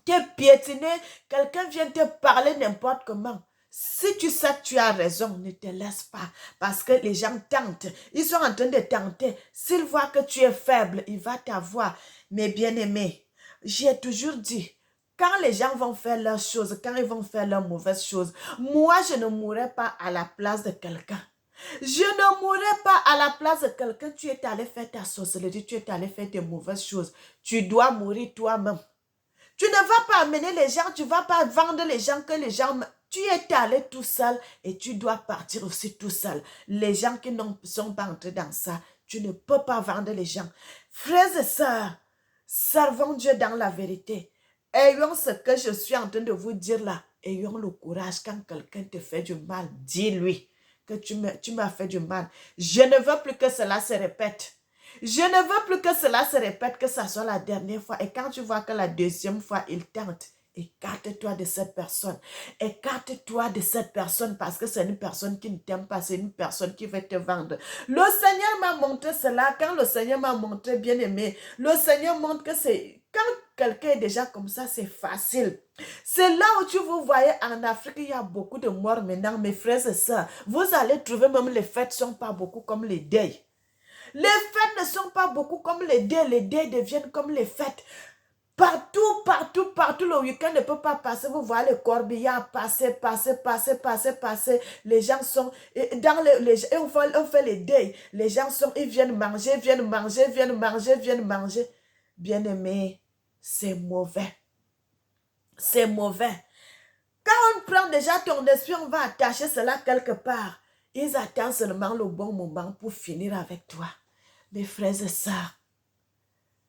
te piétiner, quelqu'un vienne te parler n'importe comment. Si tu sais que tu as raison, ne te laisse pas. Parce que les gens tentent. Ils sont en train de tenter. S'ils voient que tu es faible, il va t'avoir. Mais bien aimé, j'ai toujours dit, quand les gens vont faire leurs choses, quand ils vont faire leurs mauvaises choses, moi, je ne mourrai pas à la place de quelqu'un. Je ne mourrai pas à la place de quelqu'un. Tu es allé faire ta sorcellerie, tu es allé faire tes mauvaises choses. Tu dois mourir toi-même. Tu ne vas pas amener les gens, tu ne vas pas vendre les gens que les gens... Tu es allé tout seul et tu dois partir aussi tout seul. Les gens qui ne sont pas entrés dans ça, tu ne peux pas vendre les gens. Frères et sœurs, servons Dieu dans la vérité. Ayons ce que je suis en train de vous dire là. Ayons le courage quand quelqu'un te fait du mal. Dis-lui que tu m'as fait du mal. Je ne veux plus que cela se répète. Je ne veux plus que cela se répète, que ça soit la dernière fois. Et quand tu vois que la deuxième fois, il tente, écarte-toi de cette personne. Écarte-toi de cette personne parce que c'est une personne qui ne t'aime pas, c'est une personne qui veut te vendre. Le Seigneur m'a montré cela. Quand le Seigneur m'a montré, bien aimé, le Seigneur montre que c'est... Quand quelqu'un est déjà comme ça, c'est facile. C'est là où vous voyez en Afrique, il y a beaucoup de morts maintenant, mes frères et sœurs. Vous allez trouver même les fêtes ne sont pas beaucoup comme les deuils. Les fêtes ne sont pas beaucoup comme les deuils deviennent comme les fêtes. Partout, partout, partout, le week-end ne peut pas passer. Vous voyez les corbillards passer. Les gens sont dans on fait les deuils. Les gens sont, ils viennent manger. Bien aimé, c'est mauvais. C'est mauvais. Quand on prend déjà ton esprit, on va attacher cela quelque part. Ils attendent seulement le bon moment pour finir avec toi. Mes frères et sœurs,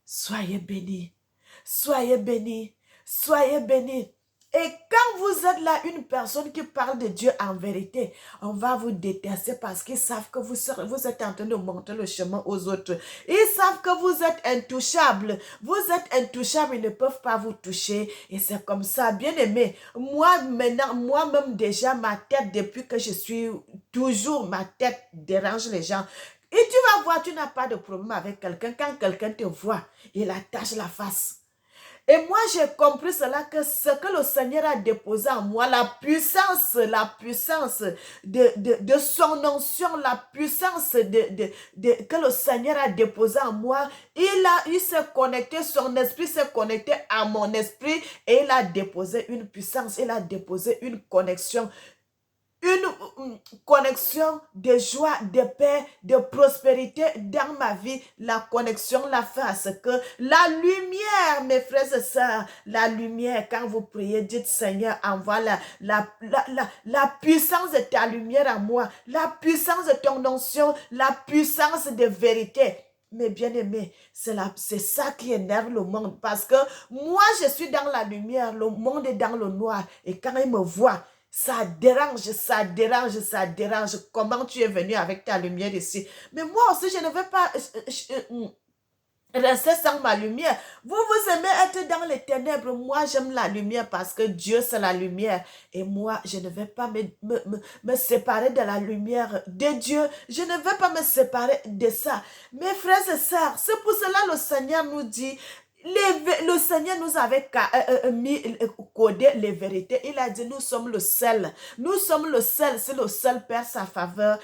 soyez bénis. Soyez bénis. Soyez bénis. Et quand vous êtes là, une personne qui parle de Dieu en vérité, on va vous détester parce qu'ils savent que vous êtes en train de montrer le chemin aux autres. Ils savent que vous êtes intouchables. Vous êtes intouchables, ils ne peuvent pas vous toucher. Et c'est comme ça, bien aimé. Moi-même déjà, ma tête, depuis que je suis toujours, ma tête dérange les gens. Et tu vas voir, tu n'as pas de problème avec quelqu'un. Quand quelqu'un te voit, il attache la face. Et moi, j'ai compris cela, que ce que le Seigneur a déposé en moi, la puissance de son onction, la puissance que le Seigneur a déposé en moi, il s'est connecté, son esprit s'est connecté à mon esprit et il a déposé une puissance, il a déposé une connexion de joie, de paix, de prospérité dans ma vie. La connexion l'a fait à ce que la lumière, mes frères et sœurs, la lumière, quand vous priez, dites Seigneur, envoie la puissance de ta lumière à moi, la puissance de ton onction, la puissance de vérité. Mais bien aimé, c'est ça qui énerve le monde parce que moi je suis dans la lumière, le monde est dans le noir et quand il me voit, Ça dérange, ça dérange, ça dérange. Comment tu es venu avec ta lumière ici? Mais moi aussi, je ne veux pas rester sans ma lumière. Vous, vous aimez être dans les ténèbres. Moi, j'aime la lumière parce que Dieu, c'est la lumière. Et moi, je ne vais pas me séparer de la lumière de Dieu. Je ne vais pas me séparer de ça. Mes frères et sœurs, c'est pour cela que le Seigneur nous dit, le Seigneur nous avait codé les vérités. Il a dit, nous sommes le sel. Nous sommes le sel. Si le sel perd sa faveur,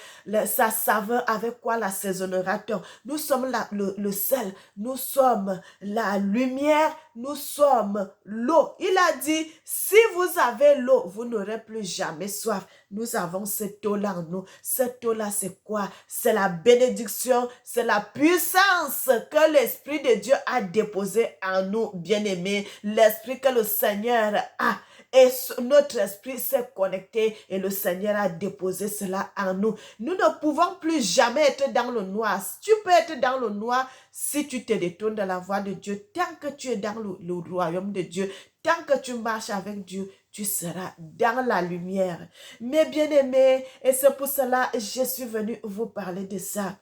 sa saveur, avec quoi l'assaisonnera-t-on? Nous sommes le sel. Nous sommes la lumière. Nous sommes l'eau. Il a dit, si vous avez l'eau, vous n'aurez plus jamais soif. Nous avons cette eau-là en nous. Cette eau-là, c'est quoi? C'est la bénédiction, c'est la puissance que l'Esprit de Dieu a déposée en nous, bien-aimés. L'Esprit que le Seigneur a. Et notre esprit s'est connecté et le Seigneur a déposé cela en nous. Nous ne pouvons plus jamais être dans le noir. Tu peux être dans le noir si tu te détournes de la voie de Dieu. Tant que tu es dans le royaume de Dieu, tant que tu marches avec Dieu, tu seras dans la lumière. Mes bien-aimés, et c'est pour cela que je suis venu vous parler de ça.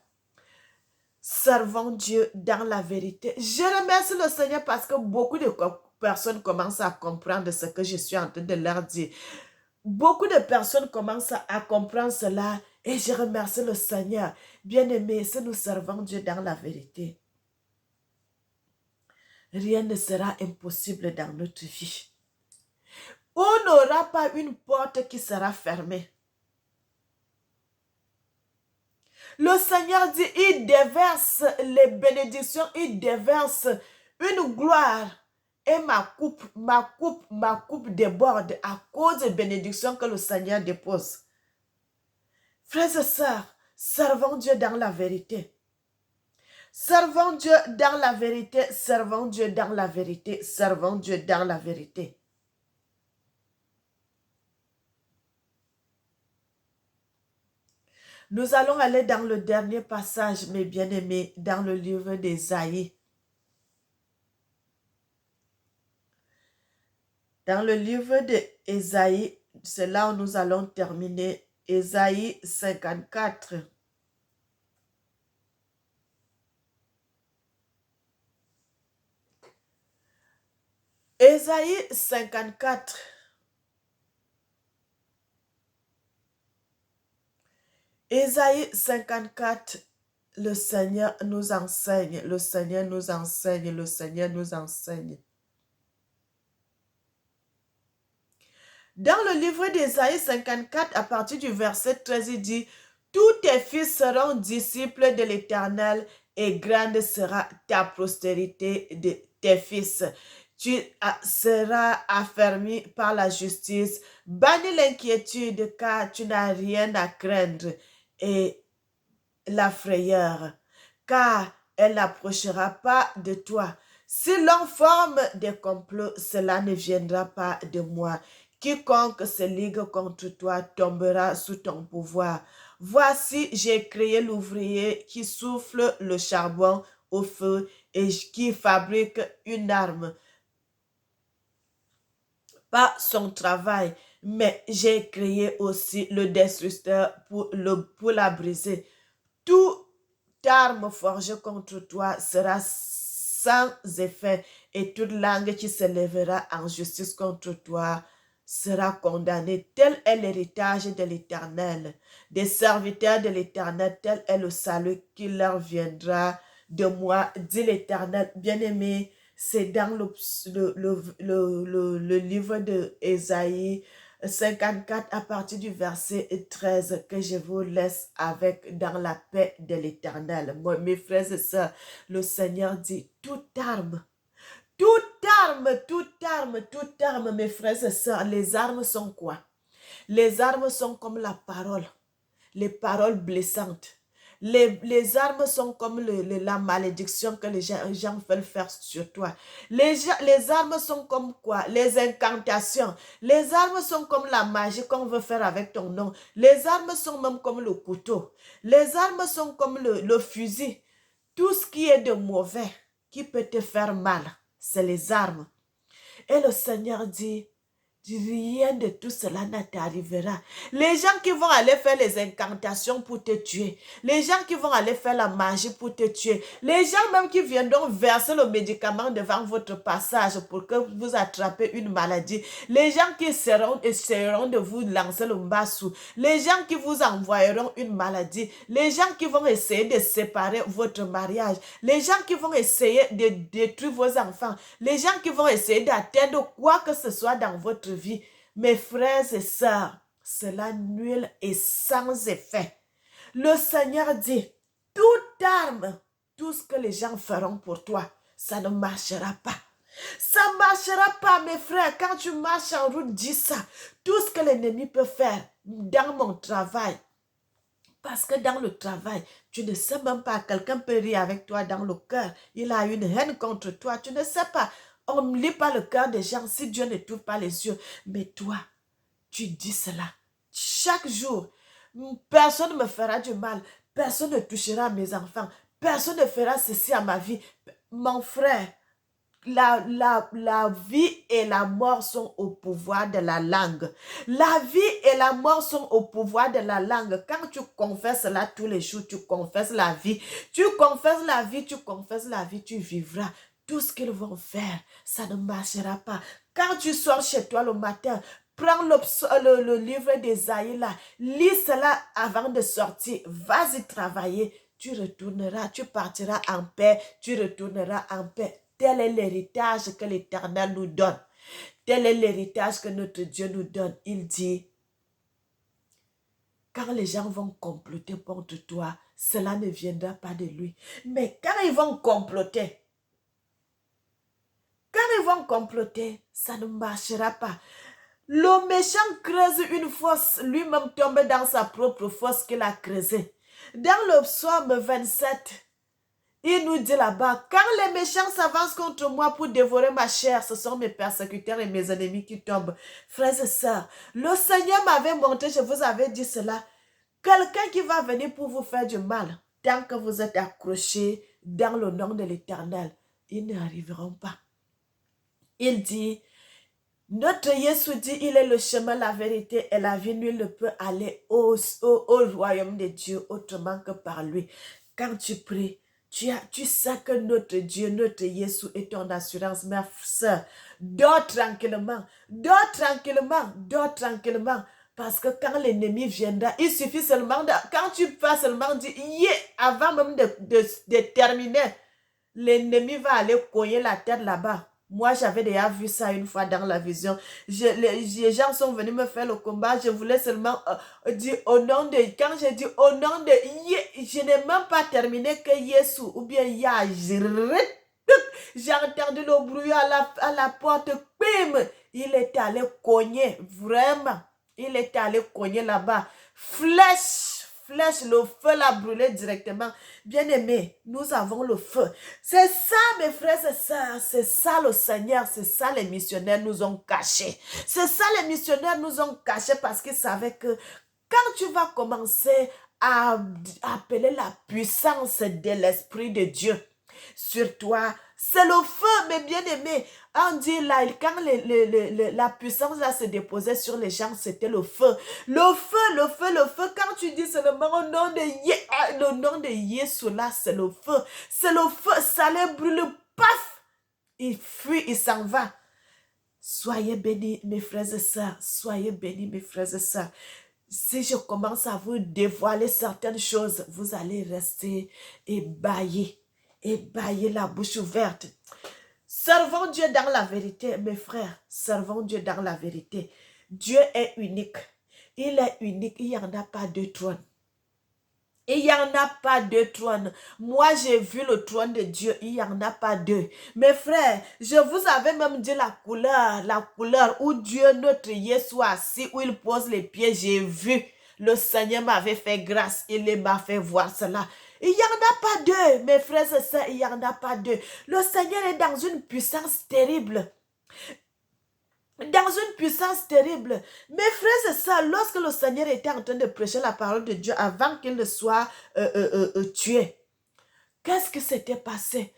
Servons Dieu dans la vérité. Je remercie le Seigneur parce que beaucoup de personnes commencent à comprendre ce que je suis en train de leur dire. Beaucoup de personnes commencent à comprendre cela et je remercie le Seigneur. Bien-aimés, si nous servons Dieu dans la vérité, rien ne sera impossible dans notre vie. On n'aura pas une porte qui sera fermée. Le Seigneur dit, il déverse les bénédictions, il déverse une gloire. Et ma coupe déborde à cause des bénédictions que le Seigneur dépose. Frères et sœurs, servons Dieu dans la vérité. Servons Dieu dans la vérité, servons Dieu dans la vérité, servons Dieu dans la vérité. Nous allons aller dans le dernier passage, mes bien-aimés, dans le livre d'Ésaïe. Dans le livre d'Ésaïe, c'est là où nous allons terminer. Ésaïe 54. Ésaïe 54. Ésaïe 54, le Seigneur nous enseigne, le Seigneur nous enseigne, le Seigneur nous enseigne. Dans le livre d'Ésaïe 54, à partir du verset 13, il dit, « Tous tes fils seront disciples de l'Éternel et grande sera ta postérité de tes fils. Tu seras affermi par la justice, bannis l'inquiétude car tu n'as rien à craindre et la frayeur, car elle n'approchera pas de toi. Si l'on forme des complots, cela ne viendra pas de moi. Quiconque se ligue contre toi tombera sous ton pouvoir. Voici, j'ai créé l'ouvrier qui souffle le charbon au feu et qui fabrique une arme. Pas son travail, mais j'ai créé aussi le destructeur pour la briser. Toute arme forgée contre toi sera sans effet et toute langue qui se lèvera en justice contre toi sera condamnée. Tel est l'héritage de l'Éternel, des serviteurs de l'Éternel, tel est le salut qui leur viendra de moi, dit l'Éternel. Bien-aimé, c'est dans le livre de Ésaïe 54 à partir du verset 13 que je vous laisse avec dans la paix de l'Éternel. Mes frères et sœurs, le Seigneur dit toute arme, mes frères et sœurs, les armes sont quoi? Les armes sont comme la parole, les paroles blessantes. Les armes sont comme la malédiction que les gens veulent faire sur toi. Les armes sont comme quoi? Les incantations. Les armes sont comme la magie qu'on veut faire avec ton nom. Les armes sont même comme le couteau. Les armes sont comme le fusil. Tout ce qui est de mauvais, qui peut te faire mal, c'est les armes. Et le Seigneur dit, rien de tout cela ne t'arrivera. Les gens qui vont aller faire les incantations pour te tuer, les gens qui vont aller faire la magie pour te tuer, les gens même qui viendront verser le médicament devant votre passage pour que vous attrapez une maladie, les gens qui essaieront de vous lancer le mbassou, les gens qui vous envoieront une maladie, les gens qui vont essayer de séparer votre mariage, les gens qui vont essayer de détruire vos enfants, les gens qui vont essayer d'atteindre quoi que ce soit dans votre vie, mes frères et sœurs, cela nul et sans effet. Le Seigneur dit, toute arme, tout ce que les gens feront pour toi, ça ne marchera pas. Ça ne marchera pas, mes frères. Quand tu marches en route, dis ça. Tout ce que l'ennemi peut faire dans mon travail, parce que dans le travail, tu ne sais même pas, quelqu'un peut rire avec toi dans le cœur. Il a une haine contre toi, tu ne sais pas. On ne lit pas le cœur des gens si Dieu ne t'ouvre pas les yeux. Mais toi, tu dis cela. Chaque jour, personne ne me fera du mal. Personne ne touchera à mes enfants. Personne ne fera ceci à ma vie. Mon frère, la vie et la mort sont au pouvoir de la langue. La vie et la mort sont au pouvoir de la langue. Quand tu confesses cela tous les jours, tu confesses la vie. Tu confesses la vie, tu confesses la vie, tu vivras. Tout ce qu'ils vont faire, ça ne marchera pas. Quand tu sors chez toi le matin, prends le livre d'Ésaïe là, lis cela avant de sortir. Vas-y travailler. Tu retourneras, tu partiras en paix, tu retourneras en paix. Tel est l'héritage que l'Éternel nous donne. Tel est l'héritage que notre Dieu nous donne. Il dit, quand les gens vont comploter contre toi, cela ne viendra pas de lui. Mais quand ils vont comploter, ça ne marchera pas. Le méchant creuse une fosse, lui-même tombe dans sa propre fosse qu'il a creusée. Dans le psaume 27, il nous dit là-bas, quand les méchants s'avancent contre moi pour dévorer ma chair, ce sont mes persécuteurs et mes ennemis qui tombent. Frères et sœurs, le Seigneur m'avait montré, je vous avais dit cela, quelqu'un qui va venir pour vous faire du mal, tant que vous êtes accrochés dans le nom de l'Éternel, ils n'arriveront pas. Il dit, notre Jésus dit, il est le chemin, la vérité et la vie. Nul ne peut aller au royaume de Dieu autrement que par lui. Quand tu pries, tu sais que notre Dieu, notre Jésus est ton assurance, ma soeur. Dors tranquillement, dors tranquillement, dors tranquillement. Parce que quand l'ennemi viendra, il suffit seulement, quand tu vas seulement dire, avant même de terminer, l'ennemi va aller cogner la tête là-bas. Moi, j'avais déjà vu ça une fois dans la vision. Les gens sont venus me faire le combat. Je voulais seulement dire au nom de... Quand j'ai dit au nom de... Je n'ai même pas terminé que Yesu ou bien Ya. J'ai entendu le bruit à la porte. Bim! Il était allé cogner. Vraiment. Il était allé cogner là-bas. Flèche, le feu l'a brûlé directement. Bien-aimé, nous avons le feu. C'est ça, mes frères et sœurs, c'est ça le Seigneur, c'est ça les missionnaires nous ont cachés. C'est ça les missionnaires nous ont cachés parce qu'ils savaient que quand tu vas commencer à appeler la puissance de l'Esprit de Dieu sur toi, c'est le feu, mes bien-aimés. On dit là, quand la puissance là se déposait sur les gens, c'était le feu. Le feu, le feu, le feu. Quand tu dis seulement au nom de Jésus là, c'est le feu. C'est le feu, ça les brûle, paf! Il fuit, il s'en va. Soyez bénis, mes frères et sœurs. Soyez bénis, mes frères et sœurs. Si je commence à vous dévoiler certaines choses, vous allez rester ébahis. Ébahis, la bouche ouverte. Servons Dieu dans la vérité, mes frères. Servons Dieu dans la vérité. Dieu est unique. Il est unique. Il n'y en a pas deux trônes. Il n'y en a pas deux trônes. Moi, j'ai vu le trône de Dieu. Il n'y en a pas deux. Mes frères, je vous avais même dit la couleur où Dieu, notre Jésus, assis, où il pose les pieds. J'ai vu. Le Seigneur m'avait fait grâce. Il m'a fait voir cela. Il n'y en a pas deux, mes frères et sœurs, il n'y en a pas deux. Le Seigneur est dans une puissance terrible. Dans une puissance terrible. Mes frères et sœurs, lorsque le Seigneur était en train de prêcher la parole de Dieu avant qu'il ne soit tué, qu'est-ce qui s'était passé?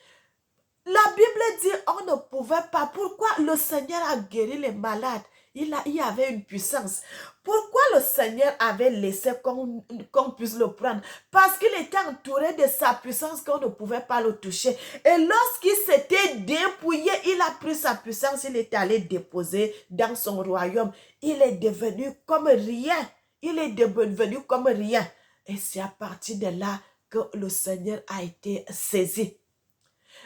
La Bible dit on ne pouvait pas. Pourquoi le Seigneur a guéri les malades? Il y avait une puissance. Pourquoi le Seigneur avait laissé qu'on puisse le prendre? Parce qu'il était entouré de sa puissance qu'on ne pouvait pas le toucher. Et lorsqu'il s'était dépouillé, il a pris sa puissance, il est allé déposer dans son royaume. Il est devenu comme rien. Il est devenu comme rien. Et c'est à partir de là que le Seigneur a été saisi.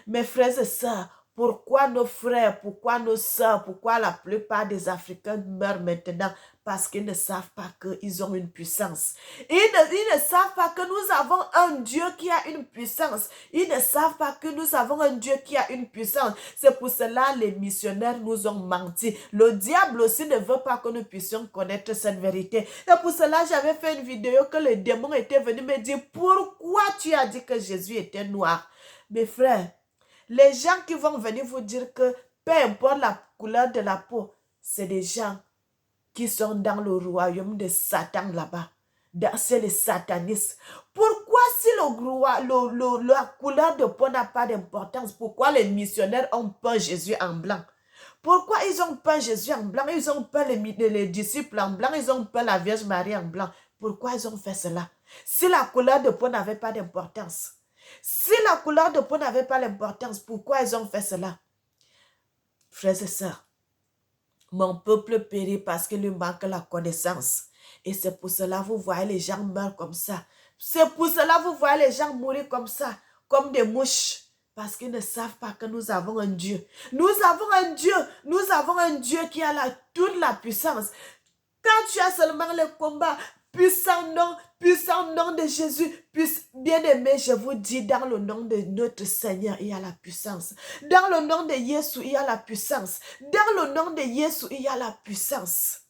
Mes frères et sœurs, pourquoi nos frères, pourquoi nos sœurs, pourquoi la plupart des Africains meurent maintenant? Parce qu'ils ne savent pas qu'ils ont une puissance. Ils ne savent pas que nous avons un Dieu qui a une puissance. Ils ne savent pas que nous avons un Dieu qui a une puissance. C'est pour cela que les missionnaires nous ont menti. Le diable aussi ne veut pas que nous puissions connaître cette vérité. Et pour cela, j'avais fait une vidéo que le démon était venu me dire, pourquoi tu as dit que Jésus était noir? Mes frères, les gens qui vont venir vous dire que peu importe la couleur de la peau, c'est des gens qui sont dans le royaume de Satan là-bas. C'est les satanistes. Pourquoi si la couleur de peau n'a pas d'importance, pourquoi les missionnaires ont peint Jésus en blanc? Pourquoi ils ont peint Jésus en blanc? Ils ont peint les disciples en blanc, ils ont peint la Vierge Marie en blanc. Pourquoi ils ont fait cela? Si la couleur de peau n'avait pas d'importance. Si la couleur de peau n'avait pas l'importance, pourquoi ils ont fait cela? Frères et sœurs, mon peuple périt parce qu'il lui manque la connaissance. Et c'est pour cela que vous voyez les gens meurent comme ça. C'est pour cela que vous voyez les gens mourir comme ça, comme des mouches. Parce qu'ils ne savent pas que nous avons un Dieu. Nous avons un Dieu. Nous avons un Dieu qui a toute la puissance. Quand tu as seulement le combat, puissant nom de Jésus, bien-aimé, je vous dis, dans le nom de notre Seigneur, il y a la puissance. Dans le nom de Jésus, il y a la puissance. Dans le nom de Jésus, il y a la puissance.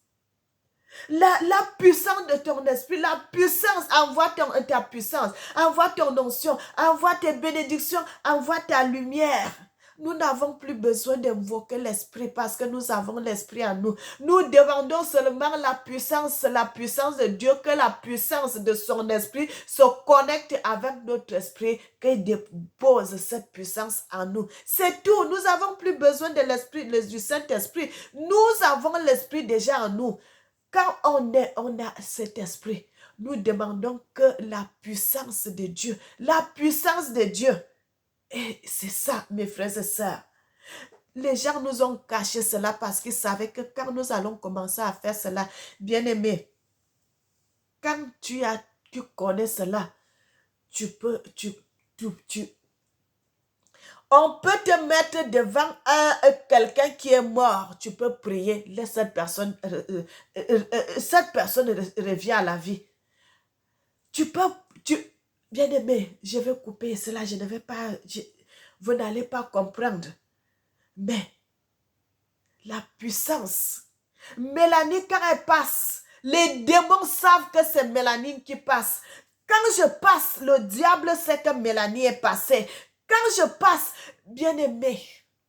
La puissance de ton esprit, la puissance, envoie ta puissance, envoie ton onction, envoie tes bénédictions, envoie ta lumière. Nous n'avons plus besoin d'invoquer l'esprit parce que nous avons l'esprit en nous. Nous demandons seulement la puissance de Dieu, que la puissance de son esprit se connecte avec notre esprit, qu'il dépose cette puissance en nous. C'est tout. Nous n'avons plus besoin de l'esprit, du Saint-Esprit. Nous avons l'esprit déjà en nous. Quand on a cet esprit, nous demandons que la puissance de Dieu, et c'est ça, mes frères et sœurs. Les gens nous ont caché cela parce qu'ils savaient que quand nous allons commencer à faire cela, bien-aimé, quand tu connais cela, on peut te mettre devant quelqu'un qui est mort. Tu peux prier, laisse cette personne revient à la vie. Bien-aimé, je vais couper cela, je ne vais pas, vous n'allez pas comprendre. Mais la puissance, Mélanie, quand elle passe, les démons savent que c'est Mélanie qui passe. Quand je passe, le diable sait que Mélanie est passée. Quand je passe, bien-aimé,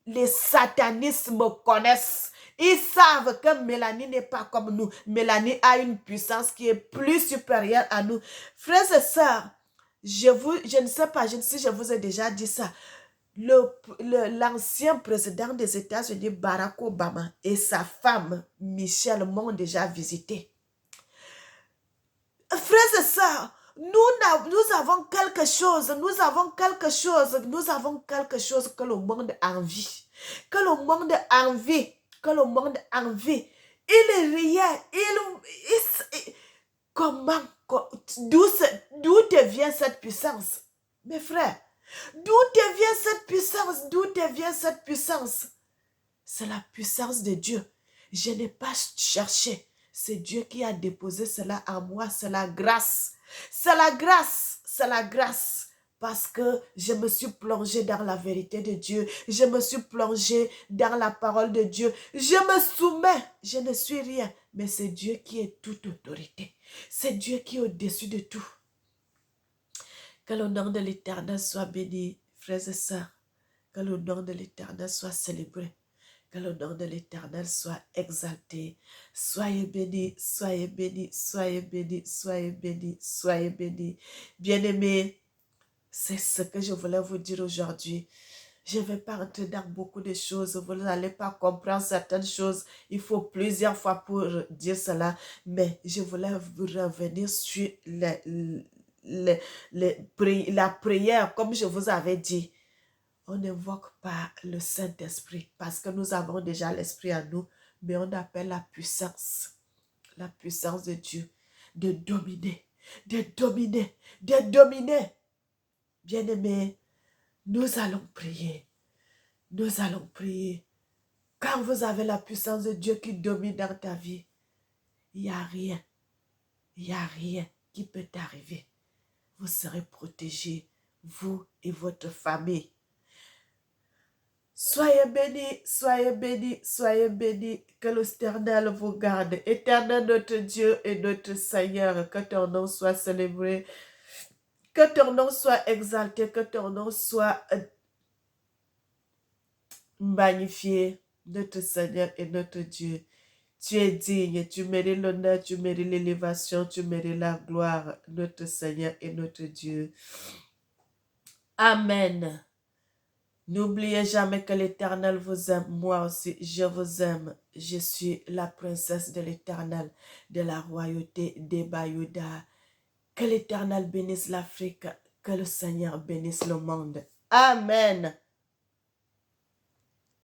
les satanistes me connaissent. Ils savent que Mélanie n'est pas comme nous. Mélanie a une puissance qui est plus supérieure à nous. Frères et sœurs, je ne sais pas si je vous ai déjà dit ça. L'ancien président des États-Unis, Barack Obama, et sa femme, Michelle, m'ont déjà visité. Frères et sœurs, nous avons quelque chose que le monde envie. Que le monde envie. Il riait, comment, d'où te vient cette puissance? Mes frères, d'où te vient cette puissance? C'est la puissance de Dieu. Je n'ai pas cherché. C'est Dieu qui a déposé cela en moi. C'est la grâce. C'est la grâce. Parce que je me suis plongée dans la vérité de Dieu. Je me suis plongée dans la parole de Dieu. Je me soumets. Je ne suis rien. Mais c'est Dieu qui est toute autorité. C'est Dieu qui est au-dessus de tout. Que le nom de l'Éternel soit béni, frères et sœurs. Que le nom de l'Éternel soit célébré. Que le nom de l'Éternel soit exalté. Soyez bénis, soyez bénis, soyez bénis, soyez bénis, soyez bénis. Bien-aimés, c'est ce que je voulais vous dire aujourd'hui. Je ne vais pas rentrer dans beaucoup de choses. Vous n'allez pas comprendre certaines choses. Il faut plusieurs fois pour dire cela. Mais je voulais revenir sur la prière, comme je vous avais dit. On n'invoque pas le Saint-Esprit parce que nous avons déjà l'Esprit en nous, mais on appelle la puissance de Dieu, de dominer, de dominer, de dominer. Bien-aimés, nous allons prier. Nous allons prier. Quand vous avez la puissance de Dieu qui domine dans ta vie, il n'y a rien, il n'y a rien qui peut t'arriver. Vous serez protégés, vous et votre famille. Soyez bénis, soyez bénis, soyez bénis, que l'Éternel vous garde. Éternel notre Dieu et notre Seigneur, que ton nom soit célébré, que ton nom soit exalté, que ton nom soit magnifié, notre Seigneur et notre Dieu. Tu es digne, tu mérites l'honneur, tu mérites l'élévation, tu mérites la gloire, notre Seigneur et notre Dieu. Amen. N'oubliez jamais que l'Éternel vous aime, moi aussi je vous aime. Je suis la princesse de l'Éternel, de la royauté des Bayouda. Que l'Éternel bénisse l'Afrique, que le Seigneur bénisse le monde. Amen.